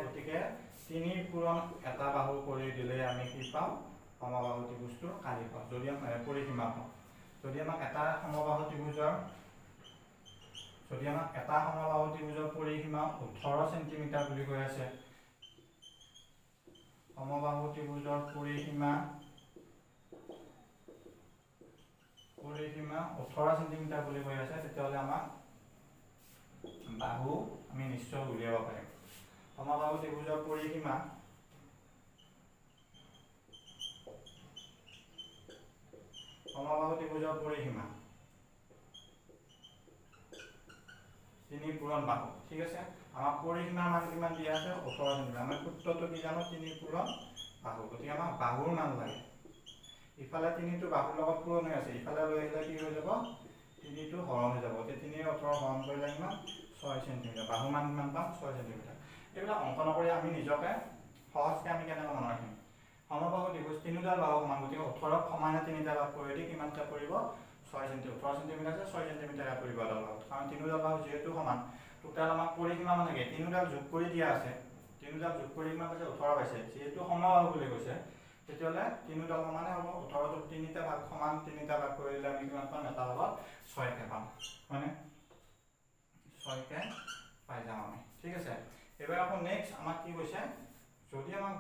গতিকে 3 পূৰণ এটা বাহু কৰি দিলে আমি কি পাম, সমবাহু ত্ৰিভুজটোৰ কালি পাম, যদি আমি পৰিসীমা পাওঁ। যদি আমাক এটা সমবাহু ত্ৰিভুজৰ পৰিসীমা 18 চেণ্টিমিটাৰ বুলি কৈ আছে, সমবাহু ত্ৰিভুজৰ পৰিসীমা 18 চেণ্টিমিটাৰ বুলি কৈ আছে, তেতিয়াহ'লে আমাক বাহু আমি নিশ্চয় উলিয়াব পাৰিম। সমবাহু ত্ৰিভুজৰ পৰিসীমা 3 পূৰণ বাহু, ঠিক আছে। আমাৰ পৰিসীমাৰ মান কিমান দিয়া আছে, 18 চেণ্টিমিটাৰ। আমাৰ সূত্ৰটো কি জানো, 3 পূৰণ বাহু, গতিকে আমাক বাহুৰ মান লাগে। ইফালে 3টো বাহুৰ লগত পূৰণ হৈ আছে, ইফালে লৈ আহিলে কি হৈ যাব, 3টো হৰণ হৈ যাব, গতিকে 3 ৰ 18 হৰণ কৰিলে কিমান, 6 চেণ্টিমিটাৰ। বাহুৰ মান কিমান পাম, 6 চেণ্টিমিটাৰ। এইবিলাক অংক নকৰি আমি নিজকে সহজকৈ আমি কেনেকৈ মনত ৰাখিম, সমবাহু ত্ৰিভুজ তিনিওডাল বাহু সমান, গতিকে 18ক সমানে 3টা ভাগ কৰি দি কিমানটা পৰিব, 6 চেণ্টিমিটাৰ। 18 চেণ্টিমিটাৰ আছে, 6 চেণ্টিমিটাৰ পৰিব এডাল বাহুত, কাৰণ তিনিওডাল বাহু যিহেতু সমান। টোটেল আমাক পৰিসীমা মানে কি, তিনিওডাল যোগ কৰি দিয়া আছে, তিনিওডাল যোগ কৰি কিমান পাইছে, 18 পাইছে। যিহেতু সমবাহু বুলি কৈছে, তেতিয়াহ'লে তিনিওডাল সমানে হ'ব, 18টো 3টা ভাগ সমান, 3টা ভাগ কৰি দিলে আমি কিমান পাম, এটা ভাগত 6কে পাম, হয়নে, 6কে পাই যাম আমি, ঠিক আছে। এবাৰ আকৌ নেক্সট আমাক কি কৈছে, যদি আমাক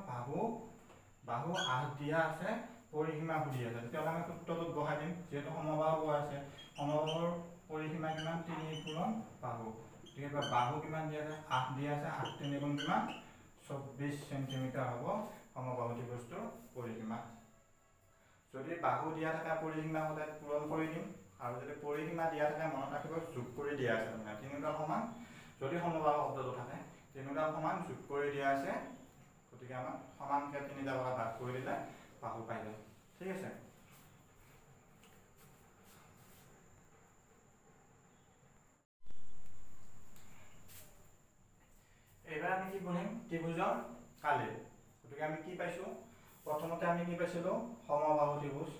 বাহু আঠ দিয়া আছে, পৰিসীমা সুধি আছে, তেতিয়াহ'লে আমি সূত্ৰটোত বহাই দিম, যিহেতু সমবাহু আছে, সমবাহুৰ পৰিসীমা কিমান, 3 পূৰণ বাহু, গতিকে বাহু কিমান দিয়া আছে, 8 দিয়া আছে, 8 × 3 = কিমান, 24 চেণ্টিমিটাৰ হ'ব সমবাহু ত্ৰিভুজটোৰ পৰিসীমা। যদি বাহু দিয়া থাকে, পৰিসীমা সদায় পূৰণ কৰি দিম, আৰু যদি পৰিসীমা দিয়া থাকে, মনত ৰাখিব যোগ কৰি দিয়া আছে, তিনিওডাল সমান। যদি সমবাহু শব্দটো থাকে, তিনিওডাল সমান যোগ কৰি দিয়া আছে, গতিকে আমাক সমানকৈ 3টা ভাগত ভাগ কৰি দিলে বাহু পাই যাম। ঠিক আছে। এইবাৰ আমি কি পঢ়িম? ত্ৰিভুজৰ কালি। গতিকে আমি কি পাইছোঁ? প্ৰথমতে আমি কি পাইছিলোঁ? সমবাহু ত্ৰিভুজ।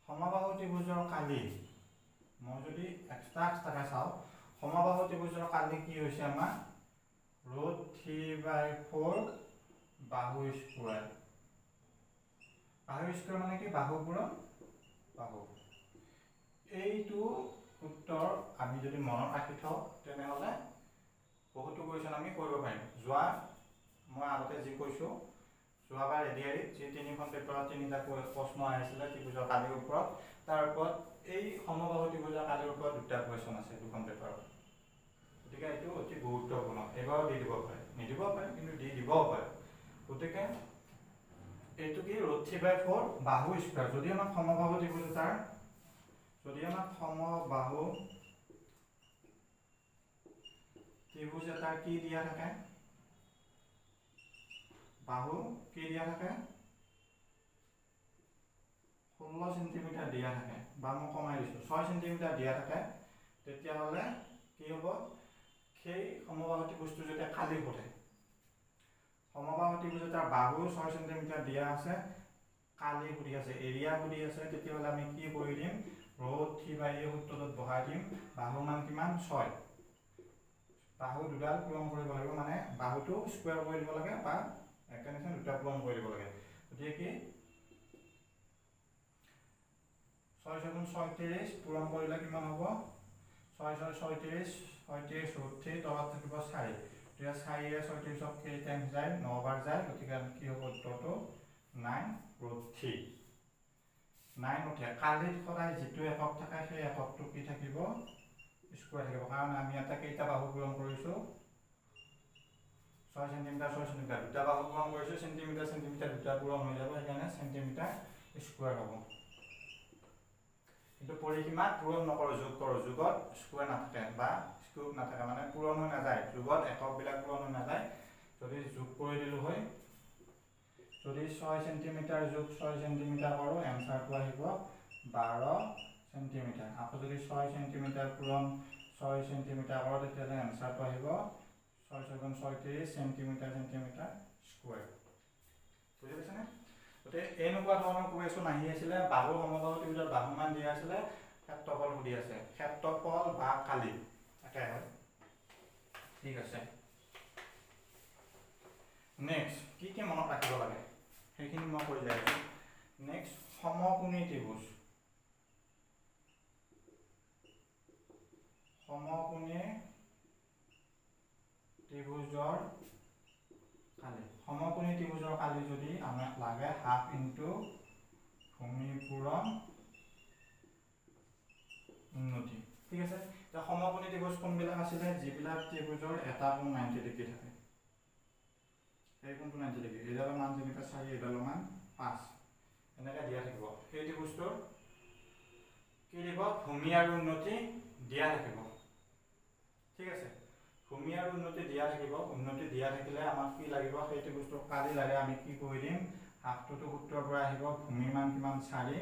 সমবাহু ত্ৰিভুজৰ কালি মই যদি এক্সট্ৰাকৈ চাওঁ, সমবাহু ত্ৰিভুজৰ কালি কি হৈছে আমাৰ? √3/4 বাহু স্কুৱাৰ। বাহু স্কুৱাৰ মানে কি? বাহু পূৰণ বাহু। এইটো উত্তৰ আমি যদি মনত ৰাখি থওঁ তেনেহ'লে বহুতো কুৱেশ্যন আমি কৰিব পাৰিম। মই আগতে যি কৈছোঁ, যোৱাবাৰ এডিআৰিত যি 3খন পেপাৰত 3টা প্ৰশ্ন আহিছিলে ত্ৰিভুজৰ কালিৰ ওপৰত, তাৰ ওপৰত এই সমবাহু ত্ৰিভুজৰ কালিৰ ওপৰত 2টা কুৱেশ্যন আছে 2খন পেপাৰত। গতিকে এইটো অতি গুৰুত্বপূৰ্ণ। এইবাৰো দি দিব পাৰে, নিদিব পাৰে, কিন্তু দি দিবও পাৰে। গতিকে এইটো কি? √3/4 বাহু স্কুৱাৰ। যদি আমাক সমবাহু ত্ৰিভুজ এটাৰ কি দিয়া থাকে? বাহু কি দিয়া থাকে? 16 সেন্টিমিটাৰ দিয়া থাকে, বা মই কমাই দিছোঁ 6 সেন্টিমিটাৰ দিয়া থাকে, তেতিয়াহ'লে কি হ'ব? সেই সমবাহু ত্ৰিভুজটো যেতিয়া খালী পৰে, সমবাহু ত্ৰিভুজ এটাৰ বাহু 6 সেন্টিমিটাৰ দিয়া আছে, কালি সুধি আছে, এৰিয়া সুধি আছে, তেতিয়াহ'লে আমি কি কৰি দিম? √3/এই সূত্ৰটোত বহাই দিম। বাহুৰ মান কিমান? 6। বাহু দুডাল পূৰণ কৰিব লাগিব, মানে বাহুটো স্কুৱাৰ কৰি দিব লাগে বা একেনিচিনা 2টা পূৰণ কৰি দিব লাগে। গতিকে কি 6 × 36 পূৰণ কৰিলে কিমান হ'ব? 6 × 36, 36 √3, তলত থাকিব 4। এতিয়া 4ৰে 36ক কেই টাইম যায়? 9 বাৰ যায়। গতিকে কি হ'ব উত্তৰটো? 9√3। 9 উঠে। কালিত সদায় যিটো একক থাকে সেই এককটো কি থাকিব? স্কুৱাৰ থাকিব। কাৰণ আমি ইয়াতে কেইটা বাহু পূৰণ কৰিছোঁ? 6 সেন্টিমিটাৰ 6 সেন্টিমিটাৰ 2টা বাহু পূৰণ কৰিছোঁ, সেন্টিমিটাৰ সেন্টিমিটাৰ 2টা পূৰণ হৈ যাব, সেইকাৰণে সেন্টিমিটাৰ স্কুৱাৰ হ'ব। কিন্তু পৰিসীমাত পূৰণ নকৰোঁ, যোগ কৰোঁ। যোগত স্কুৱাৰ নাথাকে বা স্কুপ নাথাকে, মানে পূৰণ হৈ নাযায়। যোগত এককবিলাক পূৰণ হৈ নাযায়। যদি যোগ কৰি দিলোঁ হয়, যদি 6 সেন্টিমিটাৰ যোগ 6 সেন্টিমিটাৰ কৰোঁ, এনচাৰটো আহিব 12 সেন্টিমিটাৰ। আকৌ যদি 6 সেন্টিমিটাৰ পূৰণ 6 সেন্টিমিটাৰ কৰোঁ, তেতিয়াহ'লে এনচাৰটো আহিব 6 × 36 সেন্টিমিটাৰ স্কুৱাৰ। বুজি পাইছেনে? গতিকে এনেকুৱা ধৰণৰ কুৱেশ্যন আহি আছিলে। বাহুৰ সমবাহু ত্ৰিভুজৰ বাহু মান দিয়া আছিলে, ক্ষেত্ৰফল সুধি আছে। ক্ষেত্ৰফল বা কালি একে হয়। ঠিক আছে। নেক্সট কি মনত ৰাখিব লাগে সেইখিনি মই কৈ যাই আছোঁ। নেক্সট সমকোণী ত্ৰিভুজ। সমকোণী ত্ৰিভুজৰ কালি। সমকোণী ত্ৰিভুজৰ কালি যদি আমাক লাগে হাফ ইনটু ভূমি পূৰণ উন্নতি। ঠিক আছে। এতিয়া সমকোণী ত্ৰিভুজ কোনবিলাক আছিলে? যিবিলাক ত্ৰিভুজৰ এটা কোণ 90 ডিগ্ৰী থাকে। এই কোণটো 90 ডিগ্ৰী। এইডালৰ মান যেনিবা 4, এইডালৰ মান 5, এনেকৈ দিয়া থাকিব। সেই ত্ৰিভুজটোৰ কি দিব? ভূমি আৰু উন্নতি দিয়া থাকিব। ঠিক আছে। ভূমি আৰু উন্নতি দিয়া থাকিব। উন্নতি দিয়া থাকিলে আমাক কি লাগিব? সেই ত্ৰিভুজটোৰ কালি লাগে। আমি কি কৰি দিম? হাফটোতো সূত্ৰৰ পৰা আহিব। ভূমি মান কিমান? 4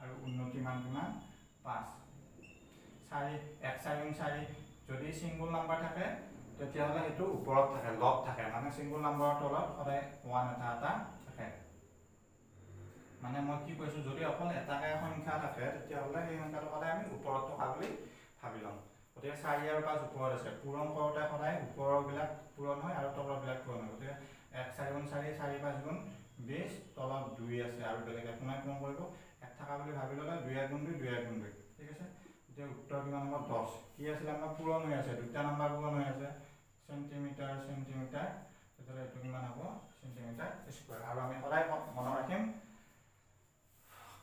আৰু উন্নতি মান কিমান? 5। 4 1 4 4। যদি ছিংগুল নাম্বাৰ থাকে তেতিয়াহ'লে সেইটো ওপৰত থাকে, লগ থাকে, মানে ছিংগুল নাম্বাৰৰ তলত সদায় 1 এটা থাকে। মানে মই কি কৈছোঁ, যদি অকল এটাকে সংখ্যা থাকে তেতিয়াহ'লে সেই সংখ্যাটো সদায় আমি ওপৰত থকা বুলি ভাবি ল'ম। গতিকে 4 আৰু 5 ওপৰত আছে। পূৰণ কৰোঁতে সদায় ওপৰৰবিলাক পূৰণ হয় আৰু তলৰবিলাক পূৰণ হয়। গতিকে 1 4 × 4, 4 5 × 20, তলত 2 আছে আৰু বেলেগ একো নাই। পূৰণ কৰিব 1 থকা বুলি ভাবি ল'লে 2 1 × 2, 2 1 × 2। ঠিক আছে। এতিয়া উত্তৰ কিমান হ'ব? 10। কি আছিলে আমাৰ? পূৰণ হৈ আছে, 2টা নাম্বাৰ পূৰণ হৈ আছে, সেন্টিমিটাৰ সেন্টিমিটাৰ। তেতিয়াহ'লে এইটো কিমান হ'ব? Centimetre square. আৰু আমি সদায় মনত ৰাখিম,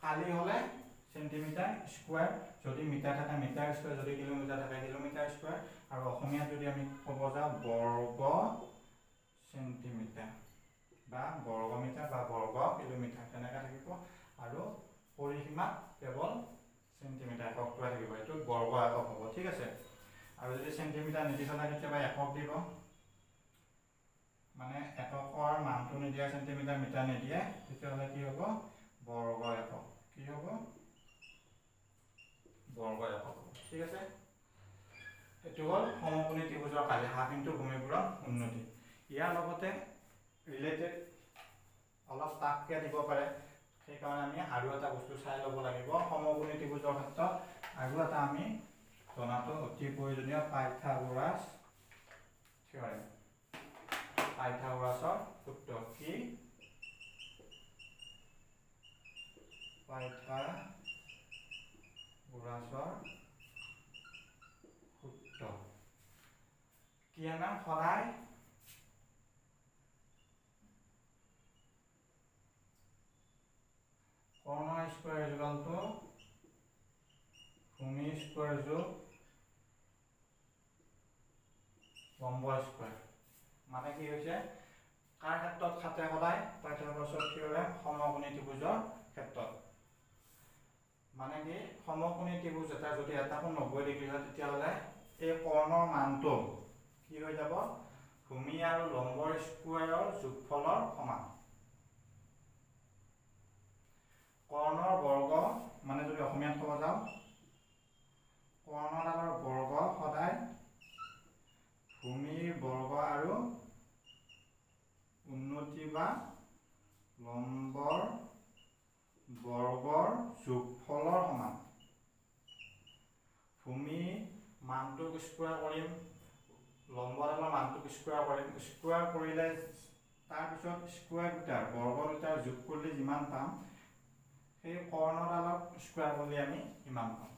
কালি হ'লে সেন্টিমিটাৰ স্কুৱাৰ, যদি মিটাৰ থাকে মিটাৰ স্কুৱাৰ, যদি কিলোমিটাৰ থাকে কিলোমিটাৰ স্কুৱাৰ, আৰু অসমীয়াত যদি আমি ক'ব যাওঁ বৰ্গ সেন্টিমিটাৰ বা বৰ্গ মিটাৰ বা বৰ্গ কিলোমিটাৰ তেনেকৈ থাকিব। আৰু পৰিসীমাত কেৱল সেন্টিমিটাৰ এককটোৱে থাকিব। এইটো বৰ্গ একক হ'ব। ঠিক আছে। আৰু যদি চেণ্টিমিটাৰ নিদি পেলাই কেতিয়াবা একক দিব, মানে এককৰ মানটো নিদিয়া চেণ্টিমিটাৰ মিটাৰ নিদিয়ে, তেতিয়াহ'লে কি হ'ব বৰ্গ একক। কি হ'ব বৰ্গ একক। ঠিক আছে, এইটো হ'ল সমকোণী ত্ৰিভুজৰ কালি, হাফ ইনটু ভূমিপূৰণ উন্নতি। ইয়াৰ লগতে ৰিলেটেড অলপ টাফকে দিব পাৰে, সেইকাৰণে আমি আৰু এটা বস্তু চাই ল'ব লাগিব সমকোণী ত্ৰিভুজৰ ক্ষেত্ৰত। আৰু এটা আমি জনাটো অতি প্ৰয়োজনীয় পাইথাগোৰাছ থিয়ৰেম। পাইথাগোৰাছৰ সূত্ৰ কি? পাইথাগোৰাছৰ সূত্ৰ কি আমাৰ সদায় কৰ্ণ স্কোয়াৰ ইকুয়াল টু ভূমি স্কোয়াৰ যোগ লম্ব স্কোয়াৰ। মানে কি হৈছে, কাৰ ক্ষেত্ৰত খাতে সদায় পাইথাগোৰাছৰ থিয়ৰেম? সমকোণী ত্ৰিভুজৰ ক্ষেত্ৰত। মানে কি সমকোণী ত্ৰিভুজ এটা যদি এটা কোণ 90 ডিগ্ৰী হয়, তেতিয়াহ'লে এই কৰ্ণৰ মানটো কি হৈ যাব? ভূমি আৰু লম্বৰ স্কোয়াৰৰ যোগফলৰ সমান। কৰ্ণৰ বৰ্গ মানে যদি অসমীয়াত ক'ব যাওঁ, কৰ্ণডালৰ বৰ্গ সদায় ভূমিৰ বৰ্গ আৰু উন্নতি বা লম্বৰ বৰ্গৰ যোগফলৰ সমান। ভূমি মানটোক স্কোয়াৰ কৰিম, লম্বডালৰ মানটোক স্কোয়াৰ কৰিম, স্কোয়াৰ কৰিলে তাৰপিছত স্কোয়াৰ দুটাৰ বৰ্গ দুটাৰ যোগ কৰিলে যিমান পাম, সেই কৰ্ণডালক স্কোয়াৰ কৰিলে আমি ইমান পাম।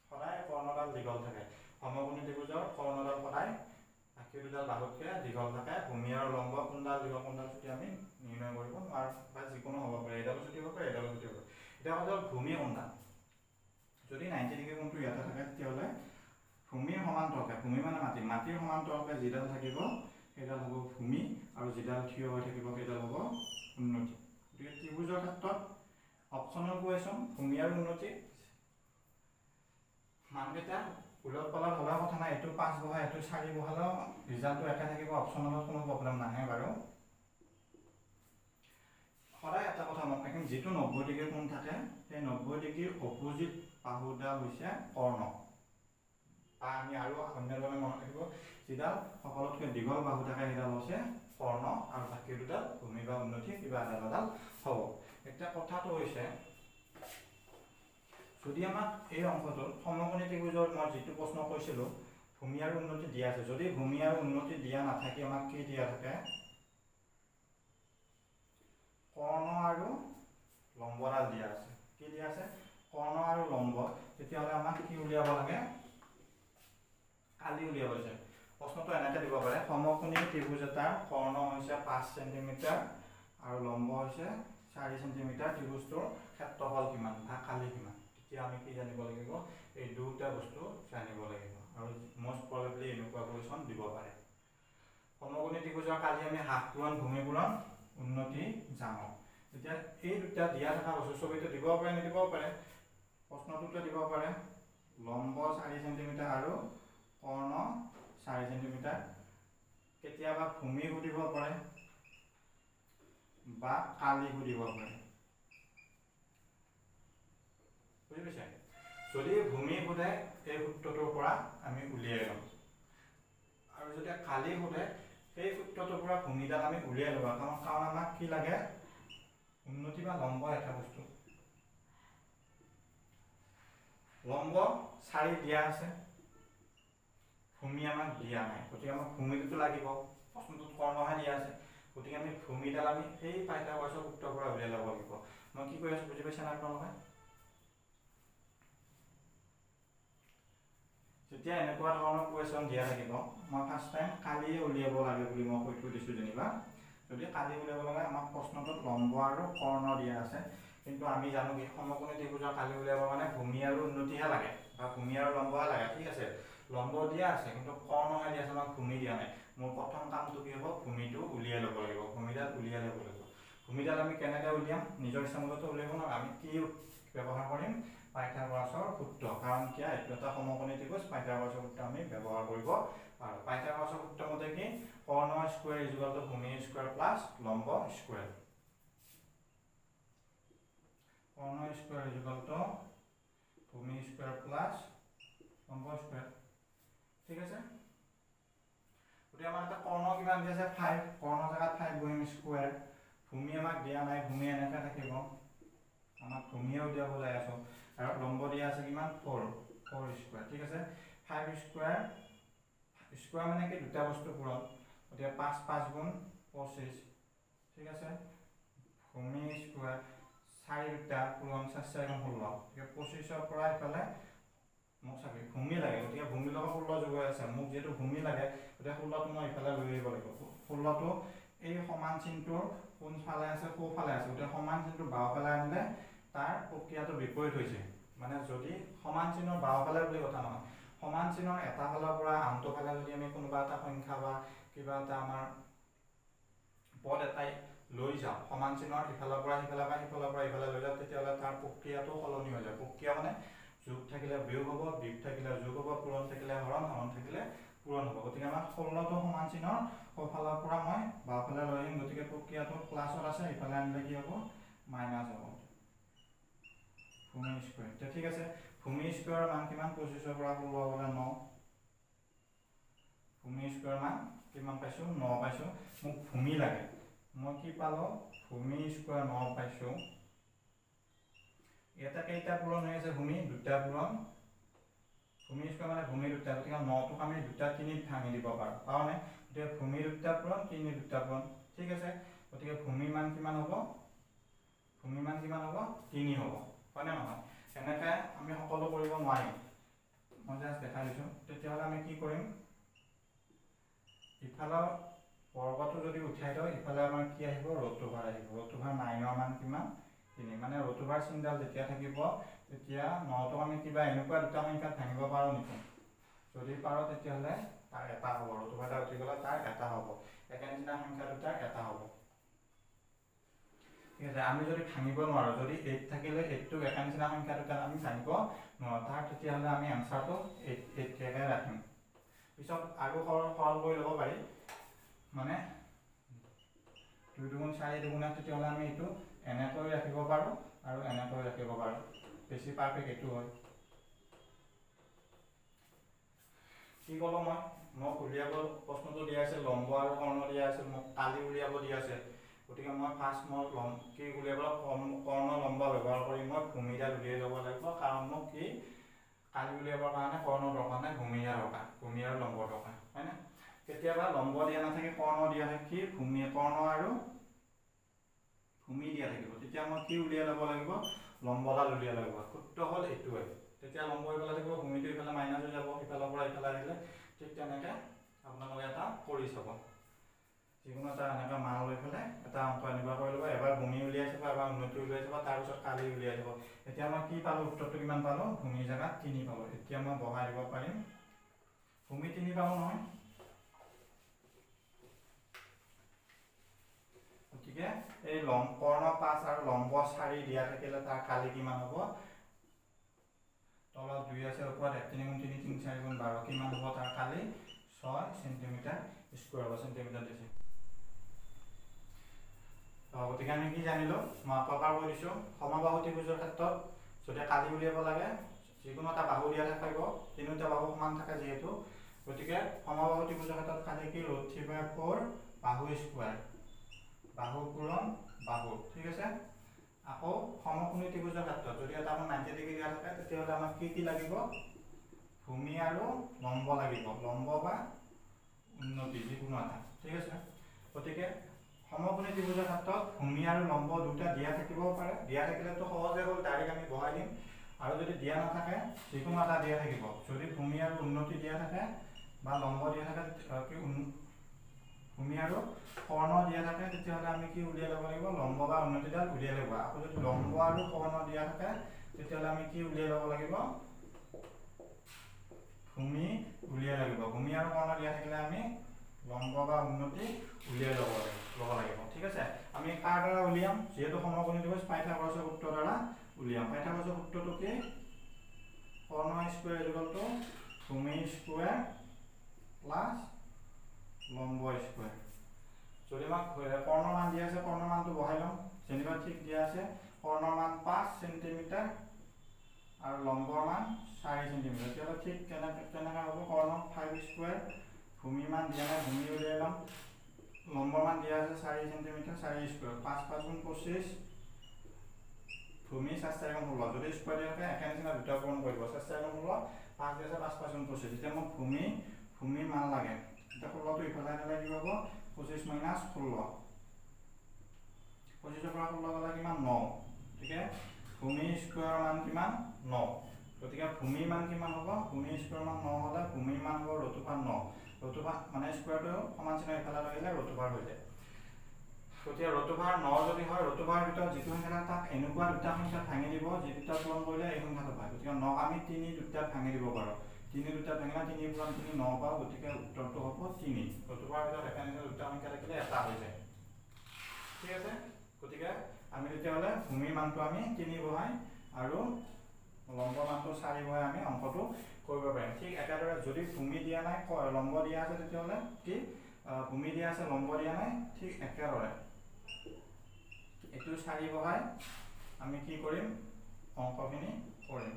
সদায় কৰ্ণডাল দীঘল থাকে। সমকোণী ত্ৰিভুজৰ কৰ্ণডাল সদায় বাকী দুডাল বাহুতকৈ দীঘল থাকে। ভূমি আৰু লম্ব কোনডাল দীঘল কোনডাল চুটি আমি নিৰ্ণয় কৰিব নোৱাৰোঁ, বা যিকোনো হ'ব পাৰে, এইডালো চুটি হ'ব পাৰে, এইডালো চুটি হ'ব পাৰে। এতিয়া কথা হ'ল ভূমি কোনডাল? যদি 90 ডিগ্ৰী কোণটো ইয়াতে থাকে, তেতিয়াহ'লে ভূমিৰ সমান্তৰালকে, ভূমি মানে মাটি, মাটিৰ সমান্তৰালকে যিডাল থাকিব সেইডাল হ'ব ভূমি, আৰু যিডাল থিয় হৈ থাকিব সেইডাল হ'ব উন্নতি। গতিকে ত্ৰিভুজৰ ক্ষেত্ৰত অপশ্যনেল কুৱেশ্যন ভূমি আৰু উন্নতি। মানকেইটা উলট পালট হ'লেও কথা নাই, এইটো 5 বহা এইটো 4 বহালেও ৰিজাল্টটো একে থাকিব, অপশ্যনেলত কোনো প্ৰব্লেম নাহে বাৰু। সদায় এটা কথা মনত ৰাখিম, যিটো 90 ডিগ্ৰী কোণ থাকে, সেই 90 ডিগ্ৰীৰ অপোজিট বাহুডাল হৈছে কৰ্ণ। বা আমি আৰু অন্যজনে মনত ৰাখিব, যিডাল সকলোতকৈ দীঘল বাহু থাকে সেইডাল হৈছে কৰ্ণ, আৰু বাকী দুডাল ভূমি বা উন্নতি কিবা এডাল হ'ব। এতিয়া কথাটো হৈছে, যদি আমাক এই অংশটোত সমকোণী ত্ৰিভুজৰ মই যিটো প্ৰশ্ন কৈছিলোঁ ভূমি আৰু উন্নতি দিয়া আছে, যদি ভূমি আৰু উন্নতি দিয়া নাথাকে আমাক কি দিয়া থাকে? কৰ্ণ আৰু লম্বডাল দিয়া আছে। কি দিয়া আছে? কৰ্ণ আৰু লম্ব। তেতিয়াহ'লে আমাক কি উলিয়াব লাগে? কালি উলিয়াব লাগে। প্ৰশ্নটো এনেকৈ দিব পাৰে, সমকোণী ত্ৰিভুজ এটাৰ কৰ্ণ হৈছে 5 চেণ্টিমিটাৰ আৰু লম্ব হৈছে 4 চেণ্টিমিটাৰ, ত্ৰিভুজটোৰ ক্ষেত্ৰফল কিমান বা কালি কিমান? তেতিয়া আমি কি জানিব লাগিব? এই দুটা বস্তু জানিব লাগিব, আৰু মষ্ট প্ৰবেবলি এনেকুৱা কুৱেশ্যন দিব পাৰে। সমকোণী ত্ৰিভুজৰ কালি আমি হাফ পূৰণ ভূমি পূৰণ উন্নতি জানো। এতিয়া এই দুটা দিয়া থকা বস্তু ছবিটো দিব পাৰে নিদিবও পাৰে, প্ৰশ্নটোতে দিব পাৰে লম্ব 4 চেণ্টিমিটাৰ আৰু কৰ্ণ 4 চেণ্টিমিটাৰ। কেতিয়াবা ভূমি সুধিব পাৰে বা কালি সুধিব পাৰে। বুজি পাইছে? যদি ভূমি সোধে এই সূত্ৰটোৰ পৰা আমি উলিয়াই ল'ম, আৰু যদি কালি সোধে সেই সূত্ৰটোৰ পৰা ভূমিডাল আমি উলিয়াই ল'ব, কাৰণ আমাক কি লাগে? উন্নতি বা লম্ব এটা বস্তু। লম্ব 4 দিয়া আছে, ভূমি আমাক দিয়া নাই, গতিকে আমাক ভূমিটোতো লাগিব, প্ৰশ্নটোত কৰ্ণহে দিয়া আছে, গতিকে আমি ভূমিডাল আমি সেই পাইথাগোৰাছৰ সূত্ৰৰ পৰা উলিয়াই ল'ব লাগিব। মই কি কৈ আছোঁ বুজি পাইছে নে আপোনালোকে? যেতিয়া এনেকুৱা ধৰণৰ কুৱেশ্যন দিয়া থাকিব, মই ফাৰ্ষ্ট টাইম কালি উলিয়াব লাগে বুলি মই কৈ থৈ দিছোঁ যেনিবা। যদি কালি উলিয়াব লাগে, আমাক প্ৰশ্নটোত লম্ব আৰু কৰ্ণ দিয়া আছে, কিন্তু আমি জানো কি সমকোণী ত্ৰিভুজৰ কালি উলিয়াব মানে ভূমি আৰু উন্নতিহে লাগে, বা ভূমি আৰু লম্বহে লাগে। ঠিক আছে, লম্ব দিয়া আছে কিন্তু কৰ্ণহে দিয়া আছে, আমাক ভূমি দিয়া নাই। মোৰ প্ৰথম কামটো কি হ'ব? ভূমিটো উলিয়াই ল'ব লাগিব, ভূমিডাল উলিয়াই ল'ব লাগিব। ভূমিডাল আমি কেনেকৈ উলিয়াম? নিজৰ ইচ্ছামতে উলিয়াব নোৱাৰোঁ, আমি কি ব্যৱহাৰ কৰিম? পাইথাগোৰাছৰ সূত্ৰ, কাৰণ কিয় এইটো এটা সমকোণী ত্ৰিভুজ, পাইথাগোৰাছৰ সূত্ৰ আমি ব্যৱহাৰ কৰিব পাৰোঁ। পাইথাগোৰাছৰ সূত্ৰ মতে কি কৰ্ণ স্কোৱাৰ ইকুৱেল টু ভূমি স্কোৱাৰ প্লাছ লম্ব স্কোৱাৰ। কৰ্ণ স্কোৱাৰ ইকুৱেল টু ভূমি স্কোৱাৰ প্লাছ লম্ব স্কোৱাৰ। ঠিক আছে, গতিকে আমাৰ এটা কৰ্ণ কিমান দি আছে 5, কৰ্ণ জেগাত 5 বহিম স্কোৱাৰ, ভূমি আমাক দিয়া নাই, ভূমি এনেকৈ থাকিব, আমাক ভূমিয়ে উলিয়াব যাই আছোঁ, আৰু লম্ব দিয়া আছে কিমান 4 স্কোৱাৰ। ঠিক আছে, 5 স্কোৱাৰ, স্কোৱাৰ মানে কি দুটা বস্তু পূৰণ, গতিকে 5 5 গুণ 25। ঠিক আছে, ভূমি স্কোৱাৰ 4 দুটা পূৰণ 4 4 গুণ 16, গতিকে 25ৰ পৰা ইফালে মোক চাবি ভূমি লাগে, গতিকে ভূমিৰ লগত 16 যোগ হৈ আছে, মোক যিহেতু ভূমি লাগে গতিকে 16টো মই ইফালে লৈ আহিব লাগিব। 16টো এই সমান চিনটোৰ কোনফালে আছে, সোঁফালে আছে, গতিকে সমান চিনটো বাওঁফালে আনিলে তাৰ প্ৰক্ৰিয়াটো বিপৰীত হৈছে। মানে যদি সমান চিনৰ বাওঁফালে বুলি কথা নহয়, সমান চিনৰ এটা ফালৰ পৰা আনটো ফালে যদি আমি কোনোবা এটা সংখ্যা বা কিবা এটা আমাৰ পদ এটাই লৈ যাওঁ, সমান চিনৰ ইফালৰ পৰা সিফালে বা সিফালৰ পৰা ইফালে লৈ যাওঁ, তেতিয়াহ'লে তাৰ প্ৰক্ৰিয়াটো সলনি হৈ যায়। প্ৰক্ৰিয়া মানে যোগ থাকিলে বিয়োগ হ'ব, বিয়োগ থাকিলে যোগ হ'ব, পূৰণ থাকিলে হৰণ, হৰণ থাকিলে পূৰণ হ'ব। গতিকে আমাৰ 16টো সমান চিনৰ সোঁফালৰ পৰা মই বাওঁফালে লৈ আহিম, গতিকে প্ৰক্ৰিয়াটো প্লাছত আছে, ইফালে আনিলে কি হ'ব মাইনাছ হ'ব। ভূমি স্কোৱাৰ, ঠিক আছে, ভূমি স্কোৱাৰৰ মান কিমান 25ৰ পৰা 16 গ'লে 9, ভূমি স্কোৱাৰ মান কিমান পাইছোঁ 9 পাইছোঁ। মোক ভূমি লাগে, মই কি পালোঁ ভূমি স্কোৱাৰ 9 পাইছোঁ। এটা কেইটা পূৰণ হৈ আছে ভূমি, দুটা পূৰণ, ভূমি স্কোৱাৰ মানে ভূমি দুটা, গতিকে 9টোক আমি দুটা 3ত ভাঙি দিব পাৰোঁ, কাৰণে গতিকে ভূমি দুটা পূৰণ 3 দুটা পূৰণ। ঠিক আছে, গতিকে ভূমি মান কিমান হ'ব, ভূমি মান কিমান হ'ব 3 হ'ব, হয়নে নহয়? এনেকৈ আমি সকলো কৰিব নোৱাৰিম, মই জাষ্ট দেখাই দিছোঁ। তেতিয়াহ'লে আমি কি কৰিম, ইফালৰ বৰ্গটো যদি উঠাই দিওঁ ইফালে আমাৰ কি আহিব ৰুট অভাৰ আহিব, ৰুট অভাৰ 9ৰ মান কিমান 3, মানে ৰুট অভাৰ চিনডাল যেতিয়া থাকিব তেতিয়া 9টোক আমি কিবা এনেকুৱা দুটা সংখ্যাত ভাঙিব পাৰোঁ নেকি, যদি পাৰোঁ তেতিয়াহ'লে তাৰ এটা হ'ব, ৰুট অভাৰটা উঠি গ'লে তাৰ এটা হ'ব, একে নিচিনা সংখ্যা দুটাৰ এটা হ'ব। ঠিক আছে, আমি যদি ভাঙিব নোৱাৰোঁ, যদি 8 থাকিলে 8টোক একে নিচিনা সংখ্যা দুটাত আমি ভাঙিব নোৱাৰোঁ, তাৰ তেতিয়াহ'লে আমি এনচাৰটো 8কে ৰাখিম। পিছত আৰু সৰল কৰি ল'ব পাৰি, মানে 2 দুগুণ 4 দুগুণা, তেতিয়াহ'লে আমি এইটো এনেকৈ ৰাখিব পাৰোঁ আৰু এনেকৈ ৰাখিব পাৰোঁ, বেছি পাৰফেক্ট এইটো হয়। কি ক'লোঁ মোক উলিয়াব প্ৰশ্নটো দিয়া আছে, লম্ব আৰু কৰ্ণ দিয়া আছে, মোক কালি উলিয়াব দিয়া আছে, গতিকে মই ফাৰ্ষ্ট মই কি উলিয়াব কৰ্ণ লম্ব ব্যৱহাৰ কৰি মই ভূমিডাল উলিয়াই ল'ব লাগিব, কাৰণ মোক কি কালি উলিয়াবৰ কাৰণে কৰ্ণ দৰকাৰ নাই, ভূমিৰ দৰকাৰ, ভূমি আৰু লম্ব দৰকাৰ, হয়নে? কেতিয়াবা লম্ব দিয়া নাথাকে, কৰ্ণ দিয়া থাকে, কি ভূমি কৰ্ণ আৰু ভূমি দিয়া থাকিব, তেতিয়া মই কি উলিয়াই ল'ব লাগিব লম্বডাল উলিয়াই ল'ব লাগিব। সূত্ৰ হ'ল এইটোৱে, তেতিয়া লম্ব ইফালে থাকিব, ভূমিটো ইফালে মাইনাছ হৈ যাব, ইফালৰ পৰা ইফালে আহিলে, ঠিক তেনেকৈ আপোনালোকে এটা কৰি চাব, যিকোনো এটা এনেকৈ মান লৈ পেলাই এটা অংক এনেকুৱা কৰি ল'ব, এবাৰ ভূমি উলিয়াই চাব, এবাৰ উন্নতি উলিয়াই চাব, তাৰপিছত কালি উলিয়াই চাব। এতিয়া মই কি পালোঁ, উত্তৰটো কিমান পালোঁ, ভূমি জেগাত 3 পালোঁ। এতিয়া মই বহাই দিব পাৰিম, ভূমি 3 পালোঁ নহয়, গতিকে এই কৰ্ণ 5 আৰু লম্ব 4 দিয়া থাকিলে তাৰ কালি কিমান হ'ব, তলত 2 আছে, ওপৰত 1 3 গুণ 3 3 4 গুণ 12, কিমান হ'ব তাৰ কালি 6 সেণ্টিমিটাৰ স্কোৱাৰ হ'ব, সেণ্টিমিটাৰ দিছে। গতিকে আমি কি জানিলোঁ, মই প্ৰকাৰ কৈ দিছোঁ, সমবাহু ত্ৰিভুজৰ ক্ষেত্ৰত যদি কালি উলিয়াব লাগে যিকোনো এটা বাহু দিয়া থাকিব, তিনিটা বাহু সমান থাকে যিহেতু, গতিকে সমবাহু ত্ৰিভুজৰ ক্ষেত্ৰত কালি কি √3/4 বাহু স্কোৱাৰ, বাহু পূৰণ বাহু। ঠিক আছে, আকৌ সমকোণী ত্ৰিভুজৰ ক্ষেত্ৰত যদি এটা আমাৰ 90 ডিগ্ৰী দিয়া থাকে তেতিয়াহ'লে আমাক কি লাগিব, ভূমি আৰু লম্ব লাগিব, লম্ব বা উন্নতি যিকোনো এটা। ঠিক আছে, গতিকে সমকোণী ত্ৰিভুজৰ ক্ষেত্ৰত ভূমি আৰু লম্ব দুটা দিয়া থাকিবও পাৰে, দিয়া থাকিলেতো সহজে হ'ল, ডাইৰেক্ট আমি বহাই দিম, আৰু যদি দিয়া নাথাকে যিকোনো এটা দিয়া থাকিব, যদি ভূমি আৰু উন্নতি দিয়া থাকে বা লম্ব দিয়া থাকে, ভূমি আৰু কৰ্ণ দিয়া থাকে, তেতিয়াহ'লে আমি কি উলিয়াই ল'ব লাগিব, লম্ব বা উন্নতিডাল উলিয়াই ল'ব। আকৌ যদি লম্ব আৰু কৰ্ণ দিয়া থাকে তেতিয়াহ'লে আমি কি উলিয়াই ল'ব লাগিব, ভূমি উলিয়াই লাগিব। ভূমি আৰু কৰ্ণ দিয়া থাকিলে আমি লম্ব বা উন্নতি উলিয়াই ল'ব লাগিব। ঠিক আছে, আমি কাৰ দ্বাৰা উলিয়াম, যিহেতু সমকোণী ত্ৰিভুজ পাইথাগোৰাছৰ সূত্ৰৰ দ্বাৰা উলিয়াম। পাইথাগোৰাছৰ সূত্ৰটো কি, কৰ্ণ স্কুৱেৰ ইকুৱেল টু ভূমি স্কুৱেৰ প্লাছ লম্ব স্কুৱেৰ। যদি আমাক কৰ্ণৰ মান দিয়া আছে কৰ্ণৰ মানটো বহাই ল'ম। যেনিবা ঠিক দিয়া আছে কৰ্ণৰ মান 5 সেন্টিমিটাৰ আৰু লম্বৰ মান 4 সেন্টিমিটাৰ। তেতিয়াহ'লে ঠিক কেনেকৈ হ'ব কৰ্ণ 5 স্কুৱেৰ, ভূমি মান দিয়া নাই ভূমি উলিয়াই ল'ম, লম্বৰ মান দিয়া আছে 4 সেন্টিমিটাৰ, 4 স্কুৱেৰ 5 5 গুণ 25, ভূমি 4 4 গুণ 16। যদি স্কুৱেৰ দিয়া থাকে একে নিচিনা দুটা পূৰণ কৰিব, 4 4 গুণ 16 5 দিয়া আছে 5 5 গুণ 25। এতিয়া মোক ভূমি মান লাগে। এতিয়া 16টো ইফালে আনিলে কি হ'ব 25 মাইনাছ 16, 25ৰ পৰা 16 গ'লে কিমান 9। গতিকে ভূমি স্কুৱেৰৰ মান কিমান 9। গতিকে ভূমি মান কিমান হ'ব, ভূমি স্কুৱেৰৰ মান 9 হ'লে ভূমি মান হ'ব √9। √9 মানে স্কুৱেৰটো সমান চিহ্ন ইফালে লৈ আহিলে √9 হৈ যায়। গতিকে √9 যদি হয় √9ৰ ভিতৰত যিটো সংখ্যা তাক এনেকুৱা দুটা সংখ্যাত ভাঙি দিব যি দুটা পূৰণ কৰিলে এই সংখ্যাটো পায়। গতিকে 9 আমি 3 দুটাত ভাঙি দিব পাৰোঁ। 3 দুটাত ভাঙিলে 3 পূৰণ 3 9 পাওঁ। গতিকে উত্তৰটো হ'ব 3। √9ৰ ভিতৰত একে দুটা সংখ্যা থাকিলে এটা হৈ যায়। ঠিক আছে। গতিকে আমি তেতিয়াহ'লে ভূমি মানটো আমি 3 বহাই আৰু লম্ব মানটো 4 বহাই আমি অংকটো কৰিব পাৰিম। ঠিক একেদৰে যদি ভূমি দিয়া নাই লম্ব দিয়া আছে তেতিয়াহ'লে কি ভূমি দিয়া আছে লম্ব দিয়া নাই, ঠিক একেদৰে এইটো 4 বহাই আমি কি কৰিম অংকখিনি কৰিম।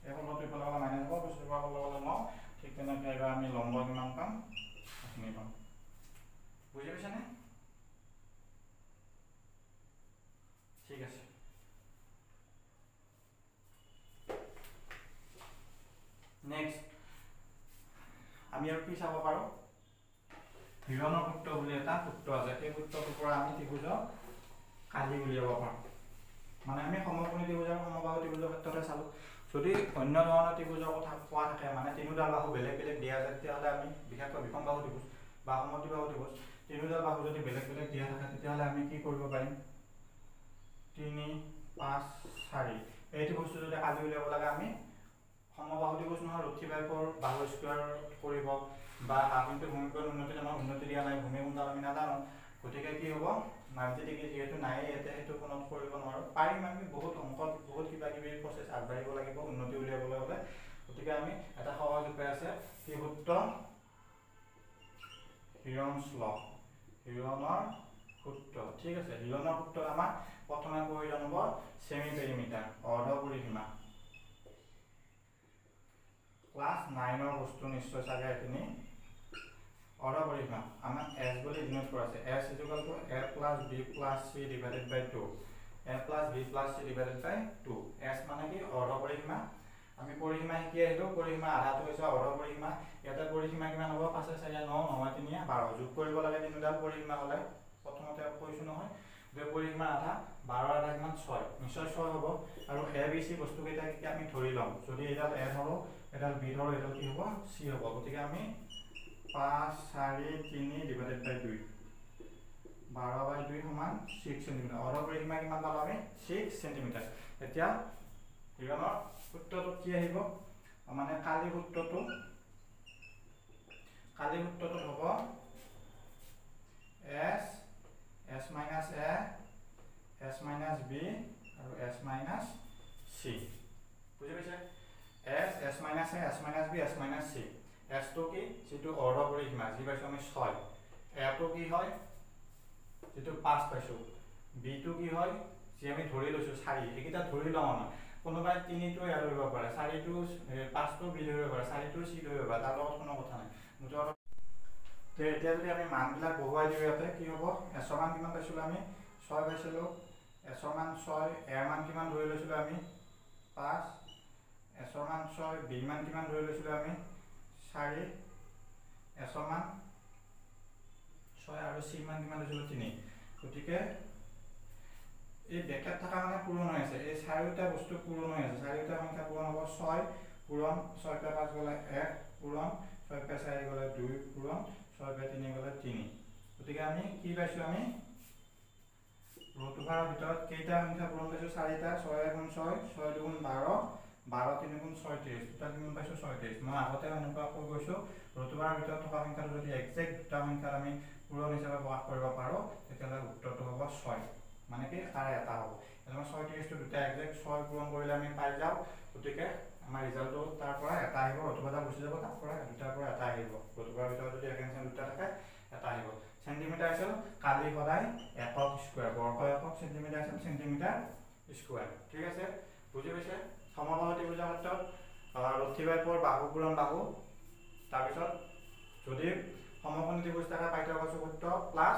এই 16টো ইফালে গ'লে মাইনাছ হ'ব, 25ৰ পৰা 16 গ'লে 9। ঠিক তেনেকৈ এবাৰ আমি লম্ব কিমান পাম এইখিনি পাম। বুজি পাইছেনে? ঠিক আছে। নেক্সট আমি আৰু কি চাব পাৰোঁ, হিৰণৰ সূত্ৰ বুলি এটা সূত্ৰ আছে। সেই সূত্ৰটোৰ পৰা আমি ত্ৰিভুজৰ কালি উলিয়াব পাৰোঁ। মানে আমি সমকোণী ত্ৰিভুজ আৰু সমবাহু ত্ৰিভুজৰ ক্ষেত্ৰতে চালোঁ। যদি অন্য ধৰণৰ ত্ৰিভুজৰ কথা কোৱা থাকে মানে তিনিওডাল বাহু বেলেগ বেলেগ দিয়া যায় তেতিয়াহ'লে আমি বিশেষকৈ বিষম বাহু ত্ৰিভুজ বা সমদ্বিবাহু ত্ৰিভুজ তিনিওডাল বাহু যদি বেলেগ বেলেগ দিয়া থাকে তেতিয়াহ'লে আমি কি কৰিব পাৰিম 3 5 4 এই ত্ৰিভুজটো যদি কালি উলিয়াব লাগে আমি সমবাহু ত্ৰিভুজ নহয় ৰুথিবাইকৰ বাহু স্কুৱাৰ কৰিব বা কিন্তু ভূমিকোণ উন্নতি দিয়া নাই, ভূমি কোণডাল আমি নাজানো। গতিকে কি হ'ব 90 ডিগ্ৰী যিহেতু নাই ইয়াতে সেইটো কোণত কৰিব নোৱাৰোঁ। পাৰিম আমি বহুত অংকত বহুত কিবা কিবি প্ৰচেছ আগবাঢ়িব লাগিব উন্নতি উলিয়াবলৈ হ'লে। গতিকে আমি এটা সহজ উপায় আছে কি সূত্ৰ হিৰনছ ল, হিৰণৰ সূত্ৰ। ঠিক আছে। হিৰণৰ সূত্ৰ আমাৰ প্ৰথমে প্ৰয়োজন হ'ব সেমি পেৰিমিটাৰ অৰ্ধ পৰিসীমা। ক্লাছ 9ৰ বস্তু নিশ্চয় চাগে এইখিনি। অৰ্ধ পৰিসীমা আমাৰ s বুলি ডিনোট কৰা আছে। s = a + b + c / 2, a + b + c / 2। s মানে কি অৰ্ধ পৰিসীমা। আমি পৰিসীমা শিকি আহিলোঁ, পৰিসীমা আধাটো হৈছে অৰ্ধ পৰিসীমা। ইয়াতে পৰিসীমা কিমান হ'ব 5 4 9 9 3 12 যোগ কৰিব লাগে তিনিডাল পৰিসীমা হ'লে। প্ৰথমতে কৈছোঁ নহয় যে পৰিসীমা আধা 12 আধা কিমান 6 নিশ্চয় 6 হ'ব। আৰু a b c বস্তুকেইটা আমি ধৰি ল'ম। যদি এডাল a ধৰোঁ এডাল b ধৰোঁ এডাল কি হ'ব c হ'ব। গতিকে আমি 5 4 3 / 2 12/2 = 6 সেন্টিমিটাৰ। অৰ্ধ পৰিসীমা কিমান পালোঁ আমি 6 সেন্টিমিটাৰ। এতিয়া হিৰণৰ সূত্ৰটো কি আহিব মানে কালি সূত্ৰটো হ'ব s s - a s - b আৰু s - c। বুজি পাইছে? s s - a s - b s - c। s টো কি যিটো অৰ্ধ পৰিসীমা যি পাইছোঁ আমি 6, a টো কি হয় যিটো 5 পাইছোঁ, b টো কি হয় যি আমি ধৰি লৈছোঁ 4। এইকেইটা ধৰি লওঁ আমি। কোনোবাই 3টো এড কৰিব পাৰে, 4টো 5টো b ধৰিব পাৰে, 4টো c ধৰিব পাৰে, তাৰ লগত কোনো কথা নাই। তো এতিয়া যদি আমি মানবিলাক বহুৱাই দিওঁ ইয়াতে কি হ'ব s ৰ মান কিমান পাইছিলোঁ আমি 6 পাইছিলোঁ, s ৰ মান 6, a ৰ মান কিমান ধৰি লৈছিলোঁ আমি 5, s ৰ মান 6, b ৰ মান কিমান ধৰি লৈছিলোঁ আমি 4, s ৰ মান 6 আৰু c ৰ মান কিমান লৈছিলোঁ 3। গতিকে এই ব্ৰেকেট থকা মানে পূৰণ হৈ আছে, এই চাৰিটা বস্তু পূৰণ হৈ আছে। চাৰিটা সংখ্যা পূৰণ হ'ব 6 পূৰণ 6 × 5 গ'লে 1 পূৰণ 6 × 4 গ'লে 2 পূৰণ 6 × 3 গ'লে 3। গতিকে আমি কি পাইছোঁ আমি √2ৰ ভিতৰত কেইটা সংখ্যা পূৰণ পাইছোঁ 4টা। 6 × 6 6 × 2 = 12, 12 × 3 = 36, টোটেল কিমান পাইছোঁ 36। মই আগতে এনেকুৱা কৈ গৈছোঁ √2ৰ ভিতৰত থকা সংখ্যাটো যদি একজেক্ট দুটা সংখ্যাত আমি পূৰণ হিচাপে প্ৰকাশ কৰিব পাৰোঁ তেতিয়াহ'লে উত্তৰটো হ'ব 6 মানে কি তাৰে এটা হ'ব মই 6 30টো দুটা একজেক্ট 6 পূৰণ কৰিলে আমি পাই যাওঁ গতিকে আমাৰ ৰিজাল্টটো তাৰ পৰা এটা আহিব ৰতুবাটা গুচি যাব তাৰ পৰা দুটাৰ পৰা এটা আহিব ৰতুবাৰ ভিতৰত যদি একেঞ্চন দুটা থাকে এটা আহিব সেন্টিমিটাৰ আছিল কালি সদায় একক স্কয়াৰ বৰ্গ একক সেন্টিমিটাৰ আছিল সেন্টিমিটাৰ স্কয়াৰ ঠিক আছে বুজি পাইছে সমবাহু ত্ৰিভুজৰ ক্ষেত্ৰত ৰথী বাই পৰ বাহু পূৰণ বাহু তাৰপিছত যদি সমকোণী ত্ৰিভুজ থাকে পাইথাগোৰাছৰ সূত্ৰ প্লাস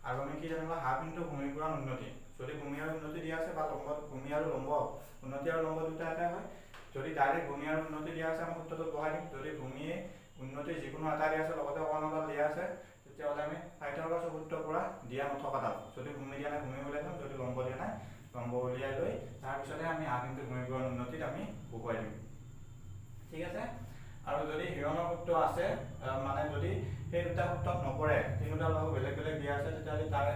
আৰু আমি কি জানিব হাফ ইনটু ভূমি পূৰণ উন্নতি যদি ভূমি আৰু উন্নতি দিয়া আছে বা লম্ব ভূমি আৰু লম্ব উন্নতি আৰু লম্ব দুটা এটাই হয় যদি ডাইৰেক্ট ভূমি আৰু উন্নতি দিয়া আছে আমি সূত্ৰটো বহাই দিম যদি ভূমি উন্নতি যিকোনো এটা দিয়া আছে লগতে অকণমান দিয়া আছে তেতিয়াহ'লে আমি পাইথাগোৰাছৰ সূত্ৰৰ পৰা দিয়া নথকা দাল যদি ভূমি দিয়া নাই ভূমি উলিয়াই দিম যদি লম্ব দিয়া নাই লম্ব উলিয়াই লৈ তাৰপিছতে আমি হাফ ইনটু ভূমি পূৰণ উন্নতিত আমি বহুৱাই দিম ঠিক আছে আৰু যদি হিৰণৰ সূত্ৰ আছে মানে যদি সেই দুটা সূত্ৰত নপৰে তিনিটা বাহু বেলেগ বেলেগ দিয়া আছে তেতিয়াহ'লে তাৰে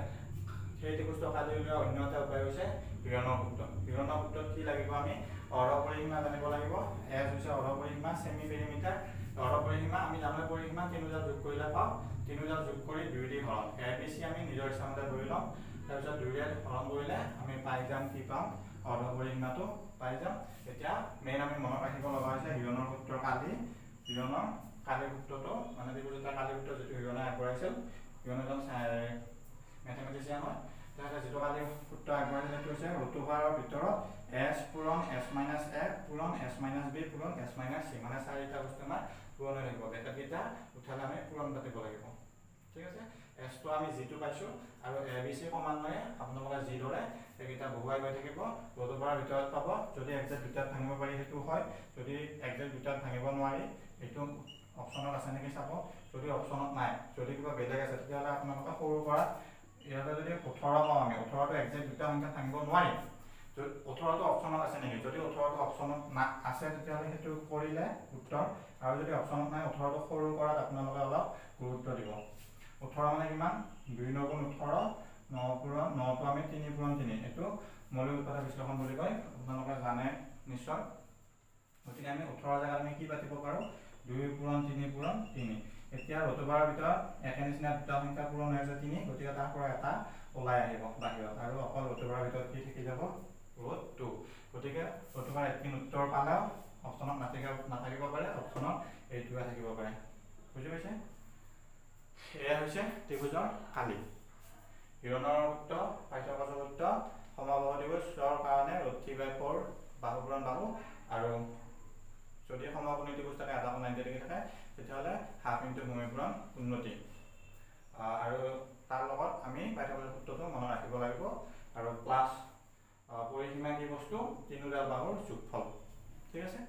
সেই ত্ৰিভুজটো কালি উলিওৱা অন্য এটা উপায় হৈছে হিৰণৰ সূত্ৰ হিৰণৰ সূত্ৰত কি লাগিব আমি অৰ্ধ পৰিসীমা জানিব লাগিব এছ হৈছে অৰ্ধ পৰিসীমা সেমি পেৰিমিটাৰ অৰ্ধ পৰিসীমা আমি জানো পৰিসীমা তিনিটা যোগ কৰিলে পাওঁ তিনিটা যোগ কৰি 2 দি হৰণ এ বি সি আমি নিজৰ ইচ্ছামতে ধৰি ল'ম তাৰপিছত 2 ৰে হৰণ কৰিলে আমি পাই যাম কি পাম অৰ্ধ পৰিসীমাটো পাই যাম এতিয়া মেইন আমি মনত ৰাখিব লগা হৈছে হিৰণৰ সূত্ৰ হিৰণৰ কালি সূত্ৰটো মানে ত্ৰিভুজৰ কালি সূত্ৰ যেটো হিৰণে আগবঢ়াইছিল হিৰণ এজন মেথমেটিচিয়ান হয় তেতিয়াহ'লে যেটো কালি সূত্ৰ আগবঢ়াইছিল সেইটো হৈছে ৰুতুবাৰৰ ভিতৰত s পূৰণ s - a পূৰণ s - b পূৰণ s - c মানে চাৰিটা বস্তু আমাৰ পূৰণ হৈ থাকিব এটাকেইটা উঠালে আমি পূৰণ পাতিব লাগিব ঠিক আছে s টো আমি g টো পাইছো আৰু a b c ক্ৰমান্বয়ে আপোনালোকে যি দৰে এইকেইটা বহুৱাই গৈ থাকিব ৰুতুবাৰৰ ভিতৰত পাব যদি একজেক্ট দুটাত ভাঙিব পাৰি সেইটো হয় যদি একজেক্ট দুটাত ভাঙিব নোৱাৰি এইটো অপচনত আছে নেকি চাব যদি অপচনত নাই যদি কিবা বেলেগ আছে তেতিয়াহ'লে আপোনালোকে সৰুৰ পৰা ইয়াতে যদি 18 পাওঁ আমি 18টো একজেক্ট দুটা সংখ্যা ভাঙিব নোৱাৰি যদি 18টো অপচনত আছে নেকি যদি 18টো অপচনত আছে তেতিয়াহ'লে সেইটো কৰিলে উত্তৰ আৰু যদি অপচনত নাই 18টো সৰু কৰাত আপোনালোকে অলপ গুৰুত্ব দিব 18 মানে কিমান 2 × 18 9 পূৰণ 9 টো আমি 3 পূৰণ 3 এইটো মৌলিক উৎপাদক বিশ্লেষণ বুলি কয় আপোনালোকে জানে নিশ্চয় গতিকে আমি 18 জায়গাত আমি কি পাতিব পাৰো 2 পূৰণ 3 পূৰণ 3 এতিয়া ৰুতুবাৰৰ ভিতৰত একে নিচিনা দুটা সংখ্যা পূৰণ হৈ আছে 3 গতিকে তাৰ পৰা এটা ওলাই আহিব বাহিৰত আৰু অকল ৰুতুবাৰৰ ভিতৰত কি থাকি যাব √2 গতিকে ৰুতুবাৰ একিন উত্তৰ পালেও অপচনত নাথাকিব পাৰে অপচনত এইটোৱে থাকিব পাৰে বুজি পাইছে এয়া হৈছে ত্ৰিভুজৰ কালি হিৰণৰ সূত্ৰ পাইথাগোৰাছৰ সূত্ৰ সমবাহু ত্ৰিভুজৰ কাৰণে ৰথী বাই পৰ বাহু পূৰণ বাহু আৰু যদি সমকোণী ত্ৰিভুজ থাকে এটা কোণ 90 ডিগ্ৰী থাকে তেতিয়াহ'লে হাফ ইনটু ভূমি পূৰণ উন্নতি আৰু তাৰ লগত আমি পাইথাগোৰাছৰ সূত্ৰটো মনত ৰাখিব লাগিব আৰু প্লাস পৰিসীমা কি বস্তু তিনিডাল বাহুৰ যোগফল ঠিক আছে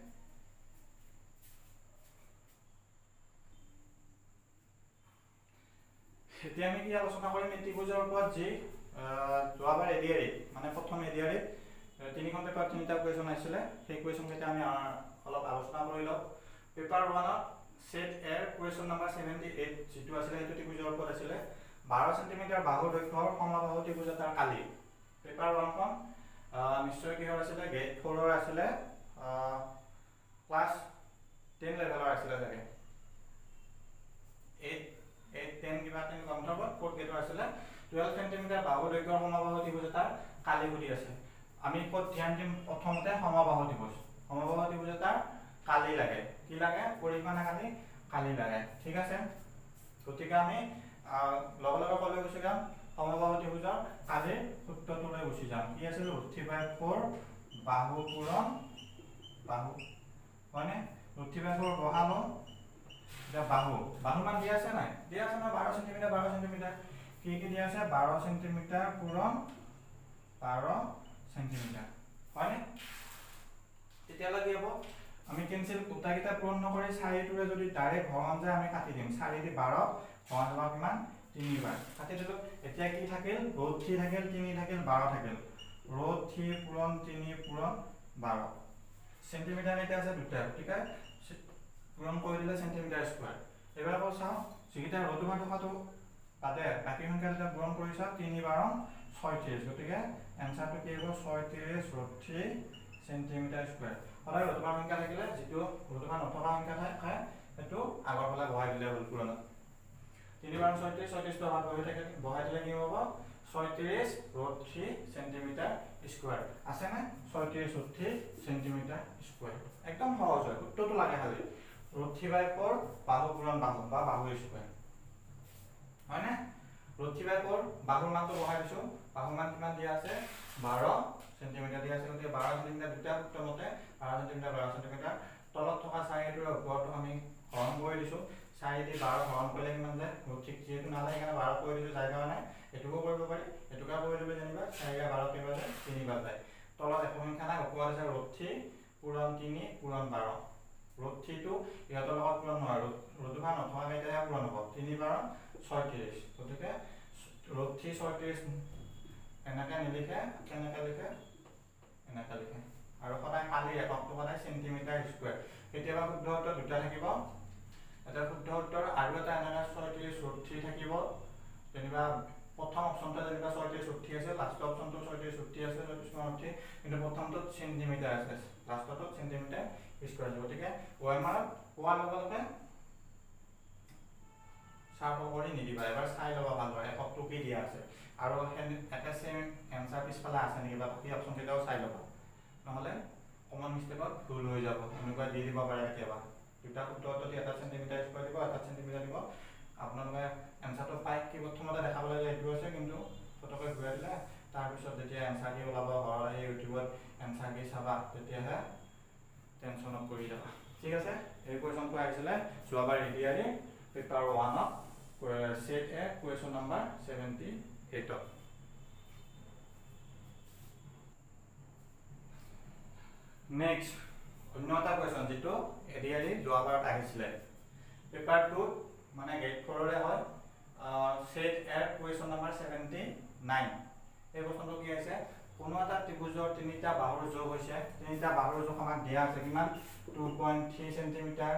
এতিয়া আমি কি আলোচনা কৰিম এই ত্ৰিভুজৰ ওপৰত যি যোৱাবাৰ এডিআৰি মানে প্ৰথম এডিআৰি তিনিখন পেপাৰ তিনিটা কুৱেশ্যন আহিছিলে সেই কুৱেশ্যন কেইটা আমি অলপ আলোচনা কৰি লওঁ পেপাৰ 1ত সেট এ কুৱেশ্যন নম্বৰ 78 যেটো আছিলে সেইটো ত্ৰিভুজৰ ওপৰত আছিলে 12 সেন্টিমিটাৰ বাহুৰ দৈৰ্ঘ্যৰ সমবাহু ত্ৰিভুজ এটাৰ কালি পেপাৰ 1 খন নিশ্চয় কিহৰ আছিলে গ্ৰেড 4 ৰ আছিলে ক্লাস 10 লেভেলৰ আছিলে চাগে 10 কিবা 10 কমফৰ্ট কোড গেটৰ আছিলে 12 সেন্টিমিটাৰ বাহু দৈৰ্ঘ্যৰ সমবাহু ত্ৰিভুজ এটাৰ কালি সুধি আছে আমি ক'ত ধ্যান দিম প্ৰথমতে সমবাহু ত্ৰিভুজ এটাৰ কালি লাগে কি লাগে পৰিসীমা না কালি লাগে ঠিক আছে গতিকে আমি লগে লগে কলে গুছি যাম সমবাহু ত্ৰিভুজৰ কালিৰ সূত্ৰটোলৈ গুছি যাম কি আছিল √3/4 বাহু পূৰণ বাহু মানে √3/4 বহালো এটা বাহু মান দিয়া আছে নাই দিয়া আছে না 12 সেন্টিমিটাৰ কি দিয়া আছে 12 সেন্টিমিটাৰ পূৰণ 12 সেন্টিমিটাৰ হয়নে তেতিয়ালে কি হ'ব আমি কেনসেল উত্তৰকেইটা পূৰণ নকৰি 4 টোৰে যদি ডাইৰেক্ট হৰণ যায় আমি কাটি দিম 4 দি 12 হৰণ যাব কিমান 3 বাৰ কাটি দিলো এতিয়া কি থাকিল √3 থাকিল 3 থাকিল 12 থাকিল √3 পূৰণ 3 পূৰণ 12 সেন্টিমিটাৰ এটা আছে দুটা ঠিক আছে পূৰণ কৰি দিলে সেন্টিমিটাৰ স্কয়াৰ এবাৰ আকৌ চাও যিকিটা ৰুতুবাৰ টকাটো বাদে বাকি সংখ্যাটা পূৰণ কৰিছা 3 12 36 গতিকে এনসাৰটো কি হ'ব 36 √3 সেন্টিমিটাৰ স্কয়াৰ সদায় ৰুতুবাৰ সংখ্যা থাকিলে যেটো ৰুতুবাৰ নথকা সংখ্যা থাকে সেইটো আগৰ ফালে বহাই দিলে হ'ল পুৰণত 3 বাৰ 36 36 ভাগ বহাই দিলে কি হ'ব 36 ৰুট 3 সেন্টিমিটাৰ স্কয়াৰ আছে না 36 ৰুট 3 সেন্টিমিটাৰ স্কয়াৰ একদম সহজ হয় উত্তৰটো লাগে খালি ৰুট 3/4 বাহু পূৰণ বাহু বা বাহু স্কয়াৰ হয় না ৰুট 3/4 বাহুৰ মানটো বহাই দিছো বাহুৰ মান কিমান দিয়া আছে 12 সেন্টিমিটাৰ দিয়া আছে গতিকে 12 সেন্টিমিটাৰ দুটা সূত্ৰ মতে 12 সেন্টিমিটাৰ 12 সেন্টিমিটাৰ তলত থকা 4 টোৰ ওপৰটো আমি হৰণ কৰি দিছো 4 দি 12 হৰণ কৰিলে কিমান যায় ৰুট 3 যেহেতু নালাগে কাৰণে 12 কৰি দিছো যায় কাৰণে এটুকো কৰিব পাৰি এটুকা কৰি দিলে জানিবা 4 12 কেইবাৰ যায় 3 বাৰ যায় তলত একো সংখ্যা নাই ওপৰত আছে ৰুট 3 পূৰণ 3 পূৰণ 12 ৰুট 3 টো ইহতৰ লগত পূৰণ নহয় ৰুটুকা নথকা কেইটাহে পূৰণ হ'ব 3 বাৰ 36 গতিকে ৰুট 3 36 এনেকে নিলিখে কেনেকে লিখে এনেকে লিখে আৰু সদায় কালি এককটো সদায় সেন্টিমিটাৰ স্কয়াৰ কেতিয়াবা শুদ্ধ উত্তৰ দুটা থাকিব এটা শুদ্ধ উত্তৰ আৰু এটা এনেকা 36 ৰুট 3 থাকিব যেনিবা প্ৰথম অপচনটো যেনিবা 36 ৰুট 3 আছে লাষ্ট অপচনটো 36 ৰুট 3 আছে 36 ৰুট 3 কিন্তু প্ৰথমটোত সেন্টিমিটাৰ আছে লাষ্টটোত সেন্টিমিটাৰ স্কয়াৰ গতিকে ওএমআৰ পোৱাৰ লগে সাফ কৰি নিদিবা এবাৰ চাই লবা ভাল হয় এককটো কি দিয়া আছে আৰু এটা সেম এনসাৰ পিছফালে আছে নেকি বা কি অপচন কেইটাও চাই লবা নহলে কমন মিস্টেকত ভুল হৈ যাব এনেকুৱা দি দিব পাৰে কেতিয়াবা দুটা সূত্ৰটো এটা সেন্টিমিটাৰ স্কয়াৰ দিব এটা সেন্টিমিটাৰ দিব আপোনালোকে এনসাৰটো পাই কি প্ৰথমতে দেখাবলৈ এইটো আছে কিন্তু ফটোকে ঘূৰাই দিলে তাৰ পিছত যেতিয়া এনসাৰ কি ওলাব হয় এই ইউটিউবত এনসাৰ কি চাবা তেতিয়াহে টেনচনত পৰি যাবা ঠিক আছে এই কোৱেশ্চনটো আহিছিলে যোৱাবাৰ ADRE paper 1 to set a question number 78 next অন্য এটা কোৱেশ্চন যেটো এডিআৰই যোৱাবাৰত আহিছিলে পেপাৰ 2 মানে গ্ৰেড 4 ৰে হয় set a question number 79 এই কোৱেশ্চনটো কি আছে কোনো এটা ত্ৰিভুজৰ তিনিটা বাহুৰ যোগ হৈছে তিনিটা বাহুৰ যোগ আমাক দিয়া আছে কিমান 2.3 সেন্টিমিটাৰ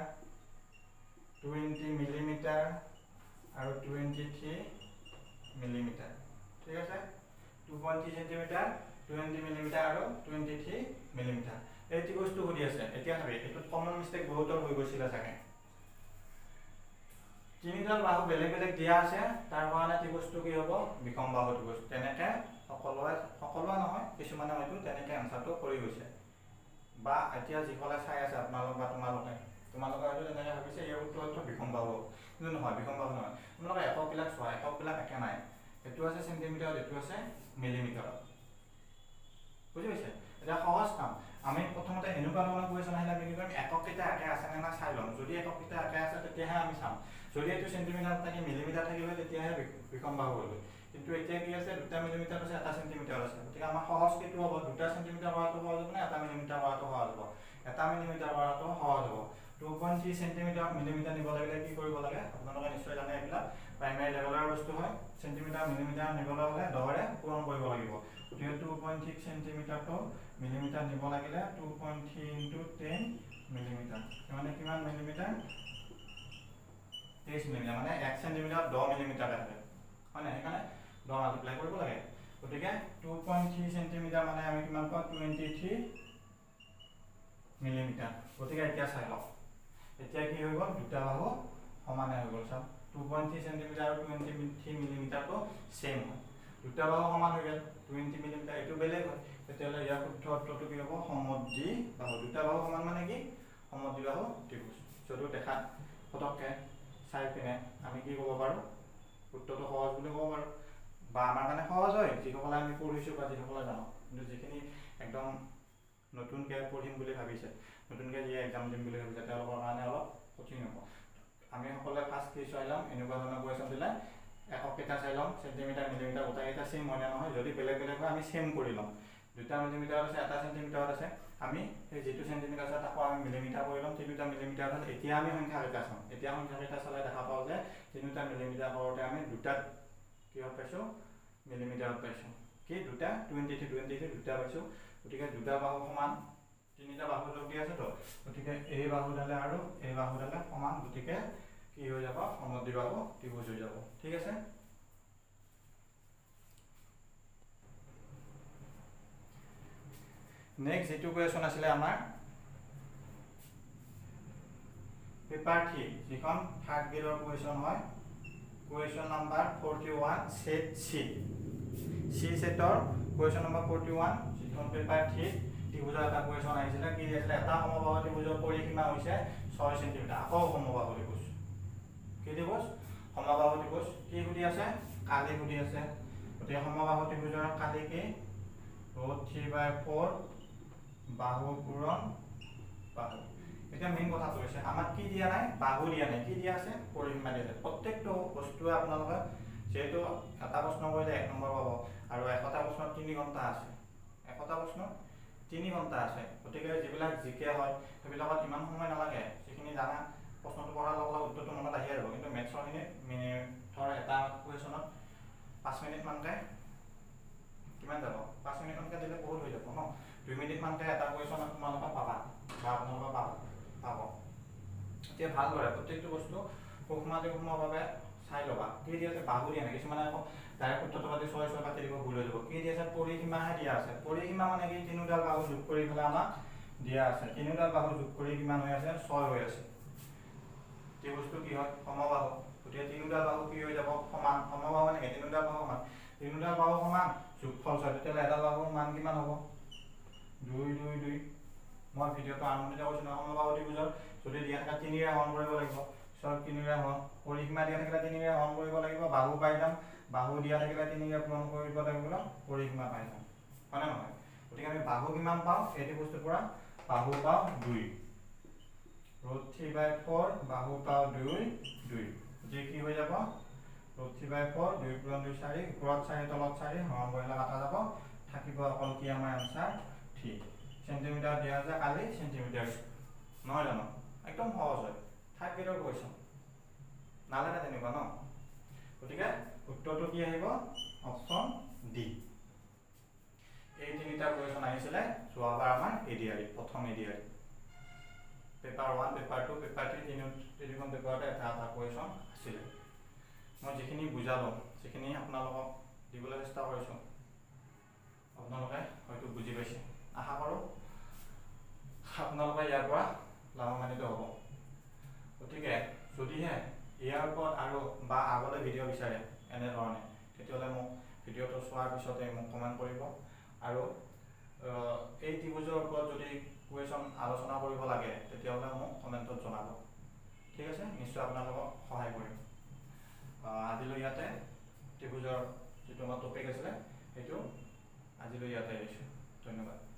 20 মিলিমিটাৰ আৰু 23 মিলিমিটাৰ ঠিক আছে 2.3 সেন্টিমিটাৰ 20 মিলিমিটাৰ আৰু 23 মিলিমিটাৰ এই ত্ৰিভুজটো সুধি আছে এতিয়া চাবে এটোত কমন মিস্টেক বহুতৰ হৈ গৈছিল চাগে তিনিডাল বাহু বেলেগ বেলেগ দিয়া আছে তাৰ কাৰণে ত্ৰিভুজটো কি হ'ব বিকম বাহু ত্ৰিভুজ তেনেকে সকলোৱা নহয় কিছুমানে হয়তো তেনেকে আনসাৰটো কৰি গৈছে বা এতিয়া যিকলা চাই আছে আপোনালোক বা তোমালোকে হয়তো তেনেকে ভাবিছে এই উত্তৰটো বিকম বাহু কিন্তু নহয় বিকম বাহু নহয় তোমালোকে এককবিলাক চোৱা এককবিলাক একে নাই এটো আছে সেন্টিমিটাৰ এটো আছে মিলিমিটাৰ বুজি পাইছে এটা সহজ কাম আমি প্ৰথমতে এনেকুৱা ধৰণৰ কোৱেশ্চন আহিলে আমি কি কৰিম একককেইটা একে আছে নে না চাই লম যদি একককেইটা একে আছে তেতিয়াহে আমি চাম যদি এটো সেন্টিমিটাৰ থাকে মিলিমিটাৰ থাকিলে তেতিয়াহে বিকম বাহু হ'ব কিন্তু এতিয়া কি আছে 2 মিলিমিটাৰ আছে 1 সেন্টিমিটাৰ আছে গতিকে আমাৰ সহজ কিটো হ'ব 2 সেন্টিমিটাৰ হোৱাটো সহজ হ'ব নে 1 মিলিমিটাৰ হোৱাটো সহজ হ'ব 1 মিলিমিটাৰ হোৱাটো সহজ হ'ব 2.3 সেন্টিমিটাৰ মিলিমিটাৰ নিব লাগিলে কি কৰিব লাগে আপোনালোকে নিশ্চয় জানে এইবিলাক প্ৰাইমাৰী লেভেলৰ বস্তু হয় সেন্টিমিটাৰ মিলিমিটাৰ নিবলৈ হলে দহৰে পূৰণ কৰিব লাগিব গতিকে 2.6 সেন্টিমিটাৰ তো মিলিমিটাৰ নিব লাগিলে 2.3 * 10 মিলিমিটাৰ মানে কিমান মিলিমিটাৰ 30 মিলিমিটাৰ মানে 1 সেন্টিমিটাৰ 10 মিলিমিটাৰ আছে হয় না এখানে 10 মাল্টিপ্লাই কৰিব লাগে গতিকে 2.3 সেন্টিমিটাৰ মানে আমি কিমান পাওঁ 23 মিলিমিটাৰ গতিকে এতিয়া চাই লওক এতিয়া কি হৈ গ'ল দুটা বাহু সমানে হৈ গ'ল সব 2.3 সেন্টিমিটাৰ আৰু 23 মিলিমিটাৰ তো সেম হয় দুটা বাহু সমান হৈ গ'ল 20 মিলিমিটাৰ এটো বেলেগ হয় তেতিয়ালে ইয়াৰ শুদ্ধ উত্তৰটো কি হ'ব সমদ্বি বাহু দুটা বাহু সমান মানে কি সমদ্বি বাহু ত্ৰিভুজ যদি দেখা ফটককে চাই পিনে আমি কি ক'ব পাৰো উত্তৰটো সহজ বুলি ক'ব পাৰো বা আমাৰ কাৰণে সহজ হয় যিসকলে আমি পঢ়িছো বা যিসকলে জানো কিন্তু যিখিনি একদম নতুনকে পঢ়িম বুলি ভাবিছে নতুনকে যে এক্সাম দিম বুলি ভাবিছে তেওঁলোকৰ কাৰণে অলপ কঠিন হ'ব আমি সকলে ফাৰ্স্ট কি চাইলাম এনেকুৱা ধৰণৰ কোৱেশ্চন দিলে একক কেইটা চাইলাম সেন্টিমিটাৰ মিলিমিটাৰ গোটাই এটা সেম হয় না নহয় যদি বেলেগ বেলেগ হয় আমি সেম কৰি লম 2 মিলিমিটাৰ আছে 1 সেন্টিমিটাৰ আছে আমি এই যেটো সেন্টিমিটাৰ আছে তাকো আমি মিলিমিটাৰ কৰি লম 3 মিলিমিটাৰ আছে এতিয়া আমি সংখ্যা কেইটা চাম এতিয়া সংখ্যা কেইটা চালে দেখা পাও যে 3 মিলিমিটাৰ কৰতে আমি দুটা কি পাইছো মিলিমিটাৰত পাইছো কি দুটা 23 দুটা পাইছো গতিকে দুটা বাহু সমান তিনিটা বাহু যোগ দি আছে তো গতিকে এই বাহুডালে আৰু এই বাহুডালে সমান গতিকে কি হৈ যাব সমদ্বি বাহু ত্ৰিভুজ হৈ যাব ঠিক আছে নেক্সট যেটো কোৱেশ্চন আছিলে আমাৰ পেপাৰ 3 যিখন থাৰ্ড গ্ৰেডৰ কোৱেশ্চন হয় কুৱেশ্যন নাম্বাৰ 41 সেট সি সি সেটৰ কুৱেশ্যন নাম্বাৰ 41 যিখন পেপাৰ 3 ত্ৰিভুজৰ এটা কুৱেশ্যন আহিছিলে কি দিছিলে এটা সমবাহু ত্ৰিভুজৰ পৰিসীমা হৈছে 6 সেমি আকৌ সমবাহু ত্ৰিভুজ কি ত্ৰিভুজ সমবাহু ত্ৰিভুজ কি সুধি আছে কালি সুধি আছে গতিকে সমবাহু ত্ৰিভুজৰ কালি কি √3/4 বাহু পূৰণ বাহু এটা মেইন কথা কৈছে আমাক কি দিয়া নাই বাহু দিয়া নাই কি দিয়া আছে পৰিসীমা দিয়া আছে প্ৰত্যেকটো বস্তুৱে আপোনালোকে যেহেতু এটা প্ৰশ্ন কৰিলে 1 নম্বৰ পাব আৰু এটা প্ৰশ্নত 3 ঘণ্টা আছে এটা প্ৰশ্ন 3 ঘণ্টা আছে গতিকে যিবিলাক জিকে হয় সেইবিলাকত ইমান সময় নালাগে যিখিনি জানা প্ৰশ্নটো পঢ়াৰ লগে লগে উত্তৰটো মনত আহি যাব কিন্তু মেথছৰ খিনি ধৰ এটা কুৱেশ্যনত 5 মিনিট মানকে কিমান যাব 5 মিনিট মানকে দিলে বহুত হৈ যাব ন 2 মিনিট মানকে এটা কুৱেশ্যনত তোমালোকে পাবা বা আপোনালোকে পাব এতিয়া ভালদৰে প্ৰত্যেকটো বস্তু সূক্ষ্মভাৱে চাই ল'বা কি দিয়া আছে বাহু দিয়া নাই কিছুমানে আকৌ ডাইৰেক্ট সূত্ৰটো পাতি 6 কাটি দিব ভুল হৈ যাব কি দিয়া আছে পৰিসীমাহে দিয়া আছে পৰিসীমা মানে কি তিনিডাল বাহু যোগ কৰি পেলাই আমাক দিয়া আছে তিনিডাল বাহু যোগ কৰি কিমান হৈ আছে 6 হৈ আছে এই বস্তু কি হয় সমবাহু গতিকে তিনিডাল বাহু কি হৈ যাব সমান সমবাহু মানে তিনিডাল বাহু সমান তিনিডাল বাহু সমান যোগফল 6 তেতিয়াহ'লে এডাল বাহুৰ মান কিমান হ'ব 2 2 2 মই ভিডিওটো আৰম্ভণিতে কৈছো সমবাহু ত্ৰিভুজৰ যদি দিয়া থাকে 3 ৰে হৰণ কৰিব লাগিব সব 3 ৰে হৰণ পৰিসীমা দিয়া থাকিলে 3 ৰে হৰণ কৰিব লাগিব বাহু পাই যাম বাহু দিয়া থাকিলে 3 ৰে পূৰণ কৰিব লাগিব পৰিসীমা পাই যাম হয় না নহয় গতিকে আমি বাহু কিমান পাওঁ এইটো বস্তুৰ পৰা বাহু পাওঁ 2 √3/4 বাহু পাওঁ 2 2 যে কি হৈ যাব √3/4 2 পূৰণ 2 4 ওপৰত 4 তলত 4 হৰণ কৰিলে কাটা যাব থাকিব অকল কি আমাৰ আনসাৰ 3 সেন্টিমিটাৰ দিয়া আছে কালি সেন্টিমিটাৰ নহয় জানো একদম সহজ হয় 3rd গ্ৰেডৰ কুৱেশ্যন নালাগে তেনেকুৱা ন গতিকে উত্তৰটো কি আহিব অপচন ডি এই তিনিটা কুৱেশ্যন আহিছিলে যোৱাবাৰ আমাৰ এডিআৰই প্ৰথম এডিআৰই পেপাৰ 1 পেপাৰ 2 পেপাৰ 3 তিনিখন পেপাৰতে এটা কুৱেশ্যন আছিলে মই যিখিনি বুজালো যিখিনি আপোনালোকক দিবলৈ চেষ্টা কৰিছো আপোনালোকে হয়তো বুজি পাইছে আশা কৰোঁ আপোনালোকে ইয়াৰ পৰা লাভান্বিত হ'ব গতিকে যদিহে ইয়াৰ ওপৰত আৰু বা আগলৈ ভিডিঅ' বিচাৰে এনেধৰণে তেতিয়াহ'লে মোক ভিডিঅ'টো চোৱাৰ পিছতে মোক কমেণ্ট কৰিব আৰু এই ত্ৰিভুজৰ ওপৰত যদি কুৱেশ্যন আলোচনা কৰিব লাগে তেতিয়াহ'লে মোক কমেণ্টত জনাব ঠিক আছে নিশ্চয় আপোনালোকক সহায় কৰিম আজিলৈ ইয়াতে ত্ৰিভুজৰ যিটো আমাৰ টপিক আছিলে সেইটো আজিলৈ ইয়াতে এৰিছোঁ ধন্যবাদ